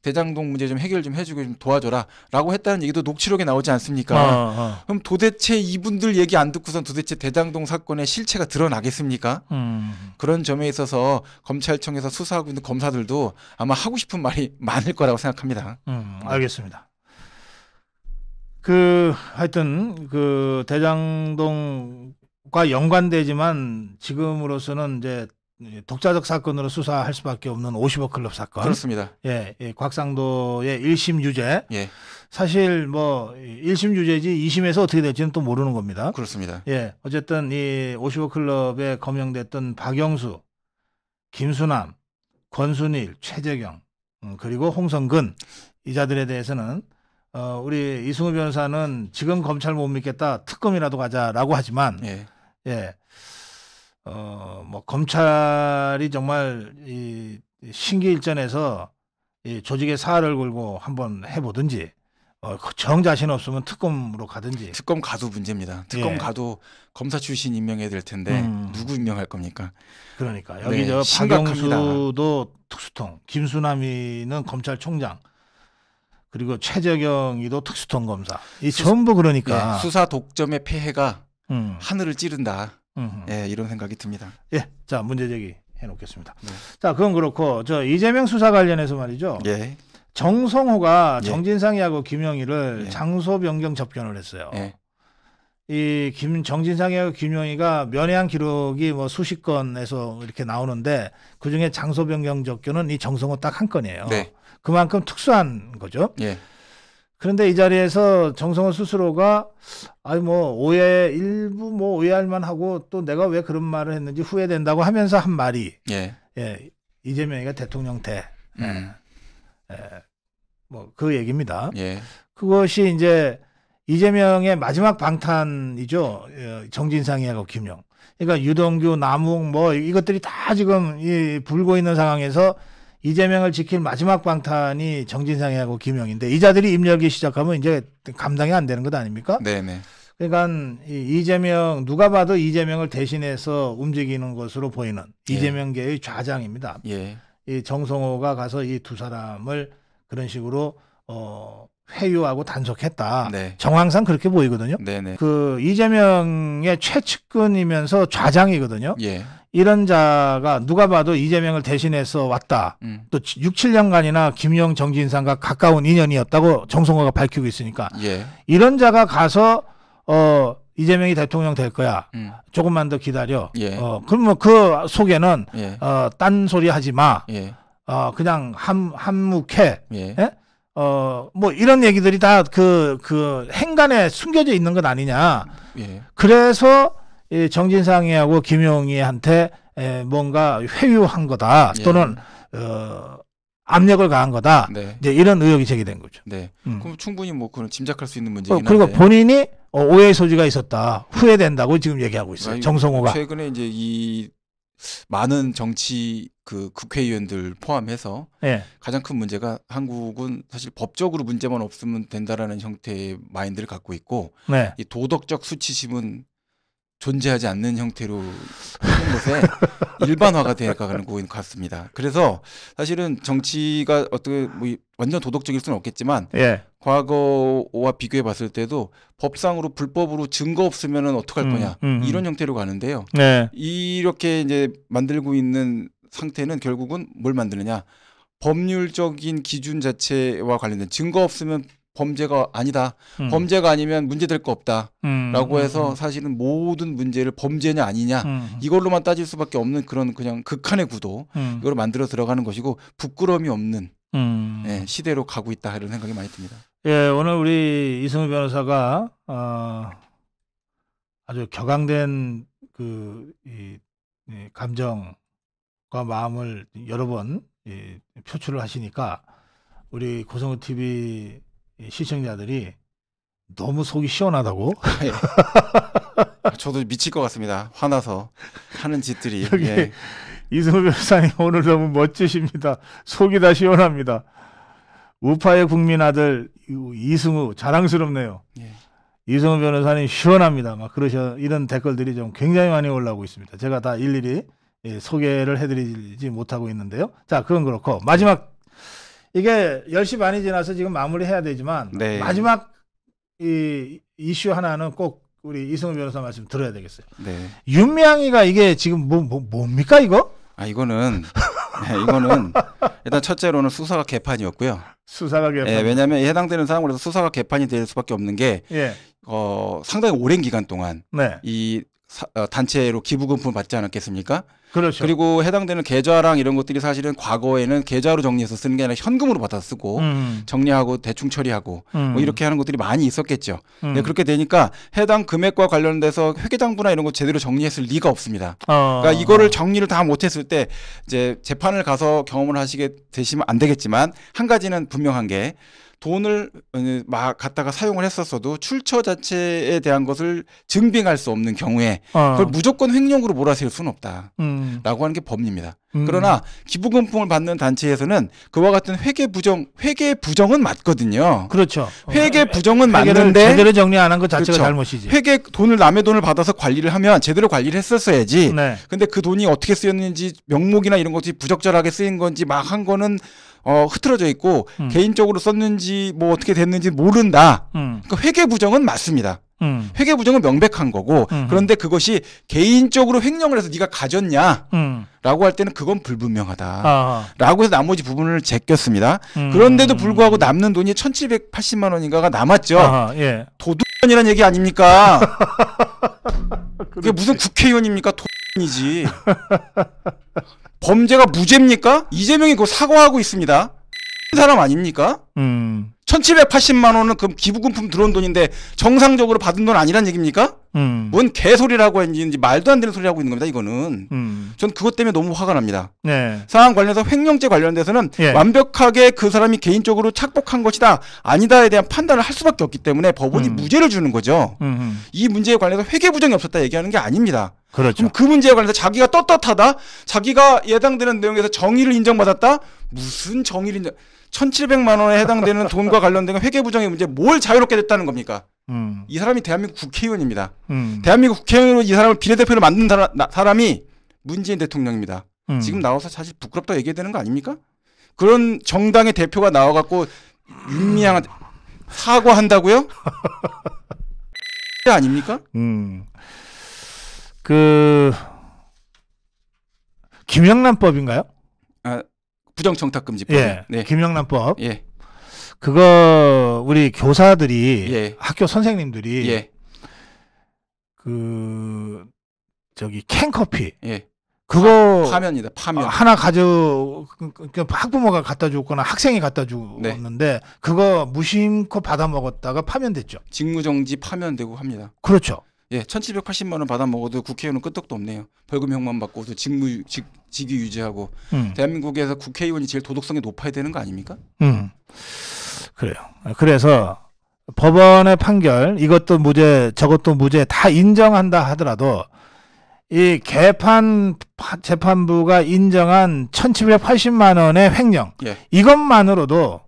Speaker 2: 대장동 문제 좀 해결 좀 해주고 좀 도와줘라. 라고 했다는 얘기도 녹취록에 나오지 않습니까? 그럼 도대체 이분들 얘기 안 듣고선 도대체 대장동 사건의 실체가 드러나겠습니까? 그런 점에 있어서 검찰청에서 수사하고 있는 검사들도 아마 하고 싶은 말이 많을 거라고 생각합니다.
Speaker 1: 알겠습니다. 하여튼 대장동과 연관되지만 지금으로서는 이제 독자적 사건으로 수사할 수밖에 없는 50억 클럽 사건.
Speaker 2: 그렇습니다.
Speaker 1: 예, 곽상도의 1심 유죄.
Speaker 2: 예.
Speaker 1: 사실 뭐 1심 유죄지 2심에서 어떻게 될지는 또 모르는 겁니다.
Speaker 2: 그렇습니다.
Speaker 1: 예, 어쨌든 이 55 클럽에 거명됐던 박영수, 김수남, 권순일, 최재경 그리고 홍성근 이 자들에 대해서는 우리 이승우 변호사는 지금 검찰 못 믿겠다 특검이라도 가자라고 하지만 예, 뭐 검찰이 정말 이 신기일전에서 이 조직의 사활을 걸고 한번 해보든지 정 자신 없으면 특검으로 가든지.
Speaker 2: 특검 가도 문제입니다. 특검 가도 검사 출신 임명해야 될 텐데 누구 임명할 겁니까?
Speaker 1: 그러니까 여기 저 박영수도 특수통, 김수남이는 검찰총장, 그리고 최재경이도 특수통 검사. 이 전부 그러니까
Speaker 2: 수사 독점의 폐해가 하늘을 찌른다. 이런 생각이 듭니다.
Speaker 1: 예, 자 문제 제기 해놓겠습니다. 자 그건 그렇고 저 이재명 수사 관련해서 말이죠. 정성호가 정진상이하고 김영희를 장소 변경 접견을 했어요. 이 정진상이하고 김영희가 면회한 기록이 뭐 수십 건에서 이렇게 나오는데 그 중에 장소 변경 접견은 이 정성호 딱 한 건이에요. 그만큼 특수한 거죠. 그런데 이 자리에서 정성호 스스로가 아니 뭐 일부 뭐 오해할 만하고 또 내가 왜 그런 말을 했는지 후회된다고 하면서 한 말이 이재명이가 대통령 돼. 뭐 그 얘기입니다. 그것이 이제 이재명의 마지막 방탄이죠. 정진상이하고 김영. 그러니까 유동규, 남욱 뭐 이것들이 다 지금 불고 있는 상황에서 이재명을 지킬 마지막 방탄이 정진상이하고 김영인데 이 자들이 입열기 시작하면 이제 감당이 안 되는 것 아닙니까? 그러니까 이재명 누가 봐도 이재명을 대신해서 움직이는 것으로 보이는 이재명계의 좌장입니다. 이 정성호가 가서 이 두 사람을 그런 식으로 회유하고 단속했다. 정황상 그렇게 보이거든요. 그 이재명의 최측근이면서 좌장이거든요. 이런 자가 누가 봐도 이재명을 대신해서 왔다. 또 6, 7년간이나 김영, 정진상과 가까운 인연이었다고 정성호가 밝히고 있으니까 이런 자가 가서 이재명이 대통령 될 거야. 조금만 더 기다려. 그러면 그 속에는 딴 소리 하지 마. 그냥 한묵해. 뭐 이런 얘기들이 다 그 행간에 숨겨져 있는 것 아니냐. 그래서 정진상이하고 김용희한테 뭔가 회유한 거다. 또는 압력을 가한 거다. 이제 이런 의혹이 제기된 거죠.
Speaker 2: 그럼 충분히 뭐 그런 짐작할 수 있는 문제긴 한데.
Speaker 1: 그리고 본인이 오해의 소지가 있었다. 후회된다고 지금 얘기하고 있어요. 정성호가.
Speaker 2: 최근에 이제 이 많은 정치 그 국회의원들 포함해서 가장 큰 문제가 한국은 사실 법적으로 문제만 없으면 된다라는 형태의 마인드를 갖고 있고 이 도덕적 수치심은 존재하지 않는 형태로 하는 것에 일반화가 되어가는 것 같습니다. 그래서 사실은 정치가 어떻게 뭐 완전 도덕적일 수는 없겠지만 과거와 비교해 봤을 때도 법상으로 불법으로 증거 없으면 어떡할 거냐 이런 형태로 가는데요. 이렇게 이제 만들고 있는 상태는 결국은 뭘 만드느냐, 법률적인 기준 자체와 관련된 증거 없으면 범죄가 아니다. 범죄가 아니면 문제될 거 없다라고 해서 사실은 모든 문제를 범죄냐 아니냐 이걸로만 따질 수밖에 없는 그런 그냥 극한의 구도 이걸 만들어 들어가는 것이고 부끄러움이 없는 시대로 가고 있다 이런 생각이 많이 듭니다.
Speaker 1: 오늘 우리 이승우 변호사가 아주 격앙된 이 감정과 마음을 여러 번 표출을 하시니까 우리 고성우 TV 시청자들이 너무 속이 시원하다고.
Speaker 2: 저도 미칠 것 같습니다. 화나서 하는 짓들이.
Speaker 1: 여기 이승우 변호사님 오늘 너무 멋지십니다. 속이 다 시원합니다. 우파의 국민 아들 이승우 자랑스럽네요. 이승우 변호사님 시원합니다. 막 이런 댓글들이 좀 굉장히 많이 올라오고 있습니다. 제가 다 일일이 소개를 해드리지 못하고 있는데요. 자, 그건 그렇고 마지막 이게 10시 반이 지나서 지금 마무리해야 되지만 마지막 이슈 하나는 꼭 우리 이승우 변호사 말씀 들어야 되겠어요. 윤미향이가 이게 지금 뭡니까 이거?
Speaker 2: 이거는 일단 첫째로는 수사가 개판이었고요.
Speaker 1: 수사가 개판.
Speaker 2: 왜냐하면 해당되는 사항으로서 수사가 개판이 될 수밖에 없는 게 상당히 오랜 기간 동안 이 단체로 기부금품을 받지 않았겠습니까?
Speaker 1: 그렇죠.
Speaker 2: 그리고 해당되는 계좌랑 이런 것들이 사실은 과거에는 계좌로 정리해서 쓰는 게 아니라 현금으로 받아 쓰고 정리하고 대충 처리하고 뭐 이렇게 하는 것들이 많이 있었겠죠. 네, 그렇게 되니까 해당 금액과 관련돼서 회계장부나 이런 거 제대로 정리했을 리가 없습니다. 그러니까 이거를 정리를 다 못했을 때 이제 재판을 가서 경험을 하시게 되시면 안 되겠지만 한 가지는 분명한 게 돈을 막 갖다가 사용을 했었어도 출처 자체에 대한 것을 증빙할 수 없는 경우에 그걸 무조건 횡령으로 몰아세울 수는 없다. 라고 하는 게 법리입니다. 그러나 기부금품을 받는 단체에서는 그와 같은 회계 부정은 맞거든요.
Speaker 1: 그렇죠.
Speaker 2: 회계 부정은 맞는데
Speaker 1: 제대로 정리 안 한 것 자체가
Speaker 2: 그렇죠.
Speaker 1: 잘못이지.
Speaker 2: 남의 돈을 받아서 관리를 하면 제대로 관리를 했었어야지.
Speaker 1: 네.
Speaker 2: 근데 그 돈이 어떻게 쓰였는지 명목이나 이런 것들이 부적절하게 쓰인 건지 막 한 거는 흐트러져 있고 개인적으로 썼는지 뭐 어떻게 됐는지 모른다. 그러니까 회계 부정은 맞습니다. 회계 부정은 명백한 거고 그런데 그것이 개인적으로 횡령을 해서 네가 가졌냐 라고 할 때는 그건 불분명하다 라고 해서 나머지 부분을 제꼈습니다. 그런데도 불구하고 남는 돈이 1780만 원인가가 남았죠.
Speaker 1: 예.
Speaker 2: 도둑이라는 얘기 아닙니까? 그게 무슨 국회의원입니까? 도둑이지. 범죄가 무죄입니까? 이재명이 그거 사과하고 있습니다. 사람 아닙니까? 1780만 원은 그 기부금품 들어온 돈인데 정상적으로 받은 돈 아니란 얘기입니까? 뭔 개소리라고 했는지 말도 안 되는 소리 하고 있는 겁니다. 이거는. 전 그것 때문에 너무 화가 납니다.
Speaker 1: 네.
Speaker 2: 사안 관련해서 횡령죄 관련돼서는
Speaker 1: 예.
Speaker 2: 완벽하게 그 사람이 개인적으로 착복한 것이다 아니다에 대한 판단을 할 수밖에 없기 때문에 법원이 무죄를 주는 거죠. 이 문제에 관해서 회계 부정이 없었다 얘기하는 게 아닙니다.
Speaker 1: 그렇죠.
Speaker 2: 그럼 그 문제에 관해서 자기가 떳떳하다? 자기가 해당되는 내용에서 정의를 인정받았다? 무슨 정의를 1700만 원에 해당되는 돈과 관련된 회계 부정의 문제 뭘 자유롭게 됐다는 겁니까? 이 사람이 대한민국 국회의원입니다. 대한민국 국회의원으로 이 사람을 비례대표로 만든 사람이 문재인 대통령입니다. 지금 나와서 사실 부끄럽다고 얘기해야 되는 거 아닙니까? 그런 정당의 대표가 나와갖고 윤미향 사과한다고요? 아닙니까?
Speaker 1: 김영란법인가요?
Speaker 2: 부정청탁금지법.
Speaker 1: 예.
Speaker 2: 네.
Speaker 1: 김영란법.
Speaker 2: 예.
Speaker 1: 그거 우리 교사들이
Speaker 2: 예.
Speaker 1: 학교 선생님들이
Speaker 2: 예.
Speaker 1: 캔커피.
Speaker 2: 예.
Speaker 1: 그거
Speaker 2: 파면이다. 파면.
Speaker 1: 하나 학부모가 갖다 줬거나 학생이 갖다 줬는데 네. 그거 무심코 받아 먹었다가 파면됐죠.
Speaker 2: 직무정지 파면되고 합니다.
Speaker 1: 그렇죠.
Speaker 2: 예, 1780만 원 받아 먹어도 국회의원은 끄떡도 없네요. 벌금형만 받고도 직위 유지하고 대한민국에서 국회의원이 제일 도덕성이 높아야 되는 거 아닙니까?
Speaker 1: 그래요. 그래서 법원의 판결 이것도 무죄 저것도 무죄 다 인정한다 하더라도 이 개판 재판부가 인정한 1780만 원의 횡령
Speaker 2: 예.
Speaker 1: 이것만으로도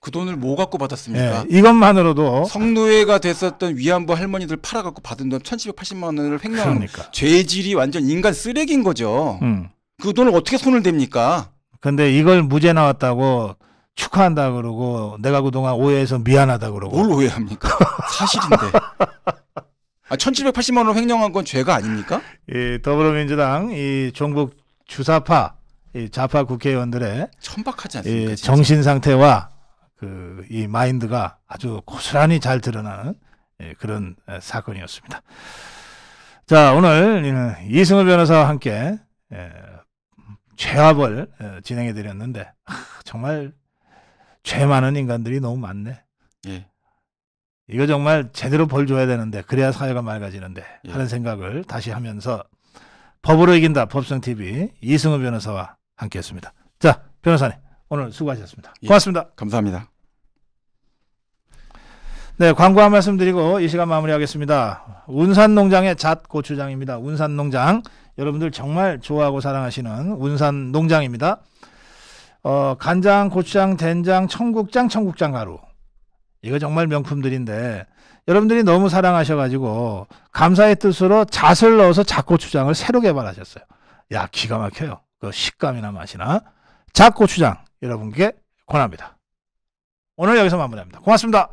Speaker 2: 그 돈을 뭐 갖고 받았습니까?
Speaker 1: 예, 이것만으로도
Speaker 2: 성노예가 됐었던 위안부 할머니들 팔아갖고 받은 돈 1780만 원을 횡령한
Speaker 1: 그러니까.
Speaker 2: 죄질이 완전 인간 쓰레기인 거죠. 그 돈을 어떻게 손을 댑니까?
Speaker 1: 근데 이걸 무죄 나왔다고 축하한다 그러고 내가 그동안 오해해서 미안하다 그러고
Speaker 2: 뭘 오해합니까? 사실인데. 1780만 원 횡령한 건 죄가 아닙니까?
Speaker 1: 이 더불어민주당 이 종북 주사파 이 좌파 국회의원들의
Speaker 2: 천박하지 않습니까?
Speaker 1: 이 정신 상태와 이 마인드가 아주 고스란히 잘 드러나는 그런 사건이었습니다. 자, 오늘 이승우 변호사와 함께 죄와벌 진행해 드렸는데 정말 죄 많은 인간들이 너무 많네.
Speaker 2: 예.
Speaker 1: 이거 정말 제대로 벌 줘야 되는데 그래야 사회가 맑아지는데
Speaker 2: 예.
Speaker 1: 하는 생각을 다시 하면서 법으로 이긴다 법성TV 이승우 변호사와 함께했습니다. 자, 변호사님 오늘 수고하셨습니다. 고맙습니다.
Speaker 2: 예. 감사합니다.
Speaker 1: 네, 광고 한 말씀 드리고 이 시간 마무리하겠습니다. 운산농장의 잣고추장입니다. 운산농장 여러분들 정말 좋아하고 사랑하시는 운산농장입니다. 간장, 고추장, 된장, 청국장 가루 이거 정말 명품들인데 여러분들이 너무 사랑하셔가지고 감사의 뜻으로 잣을 넣어서 잣고추장을 새로 개발하셨어요. 야, 기가 막혀요. 그 식감이나 맛이나 잣고추장 여러분께 권합니다. 오늘 여기서 마무리합니다. 고맙습니다.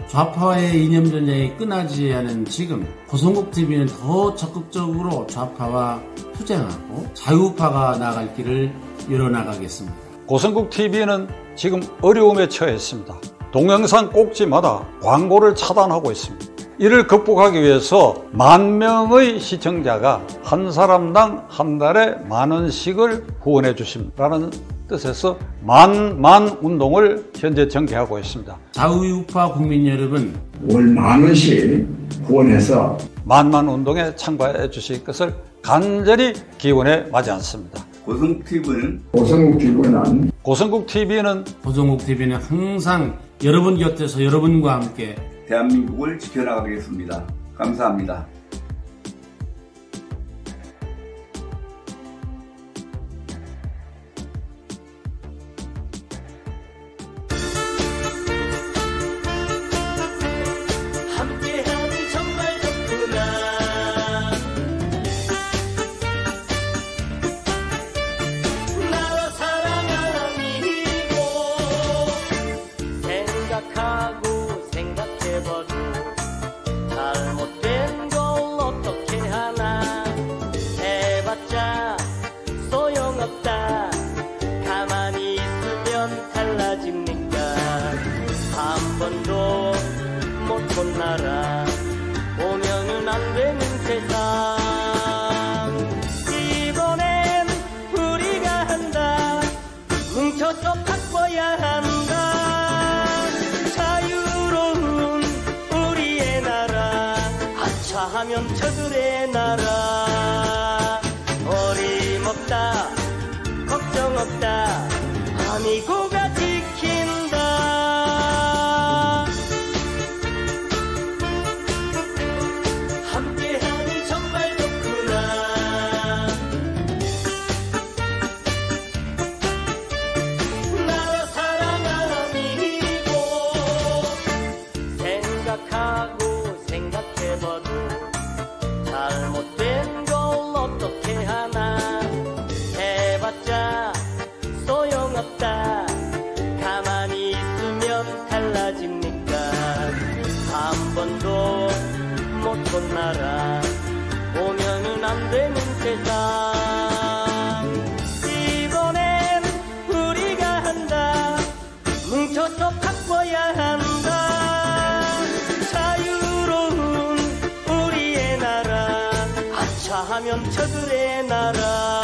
Speaker 3: 좌파와의 이념 전쟁이 끊어지지 않은 지금 고성국TV는 더 적극적으로 좌파와 투쟁하고 자유파가 나아갈 길을 열어나가겠습니다.
Speaker 4: 고성국TV는 지금 어려움에 처했습니다. 동영상 꼭지마다 광고를 차단하고 있습니다. 이를 극복하기 위해서 10,000명의 시청자가 한 사람당 한 달에 10,000원씩을 후원해 주십라는 뜻에서 만 운동을 현재 전개하고 있습니다.
Speaker 3: 좌우우파 국민 여러분,
Speaker 5: 월 10,000원씩 후원해서
Speaker 4: 만 운동에 참가해 주실 것을 간절히 기원해 마지 않습니다.
Speaker 3: 고성국TV는 항상 여러분 곁에서 여러분과 함께
Speaker 6: 대한민국을 지켜나가겠습니다. 감사합니다.
Speaker 7: 함께하니 정말 좋구나. 나라 사랑하니고 생각하고 생각해봐도 잘못된 걸 어떻게 하나. 해봤자 소용없다. 가만히 있으면 달라집니까. 한 번도 못 본 나라 오면은 안 되는 세상. 이번엔 우리가 한다. 뭉쳐서 바꿔야 한다. 자유로운 우리의 나라. 하차하면 저들의 나라. 어림없다 걱정 없다. 아미고가 지킨다. 함께하니 정말 좋구나. 나라 사랑하니고 생각하고 생각해봐도 잘못된 걸 어떻게 하나. 해봤자 소용없다. 가만히 있으면 달라집니까. 한 번도 못 본 나라 오면은 안 되는 세상. 이번엔 우리가 한다. 뭉쳐서 바꿔야 한다. 자유로운 우리의 나라. 하차하면 저들의 나라.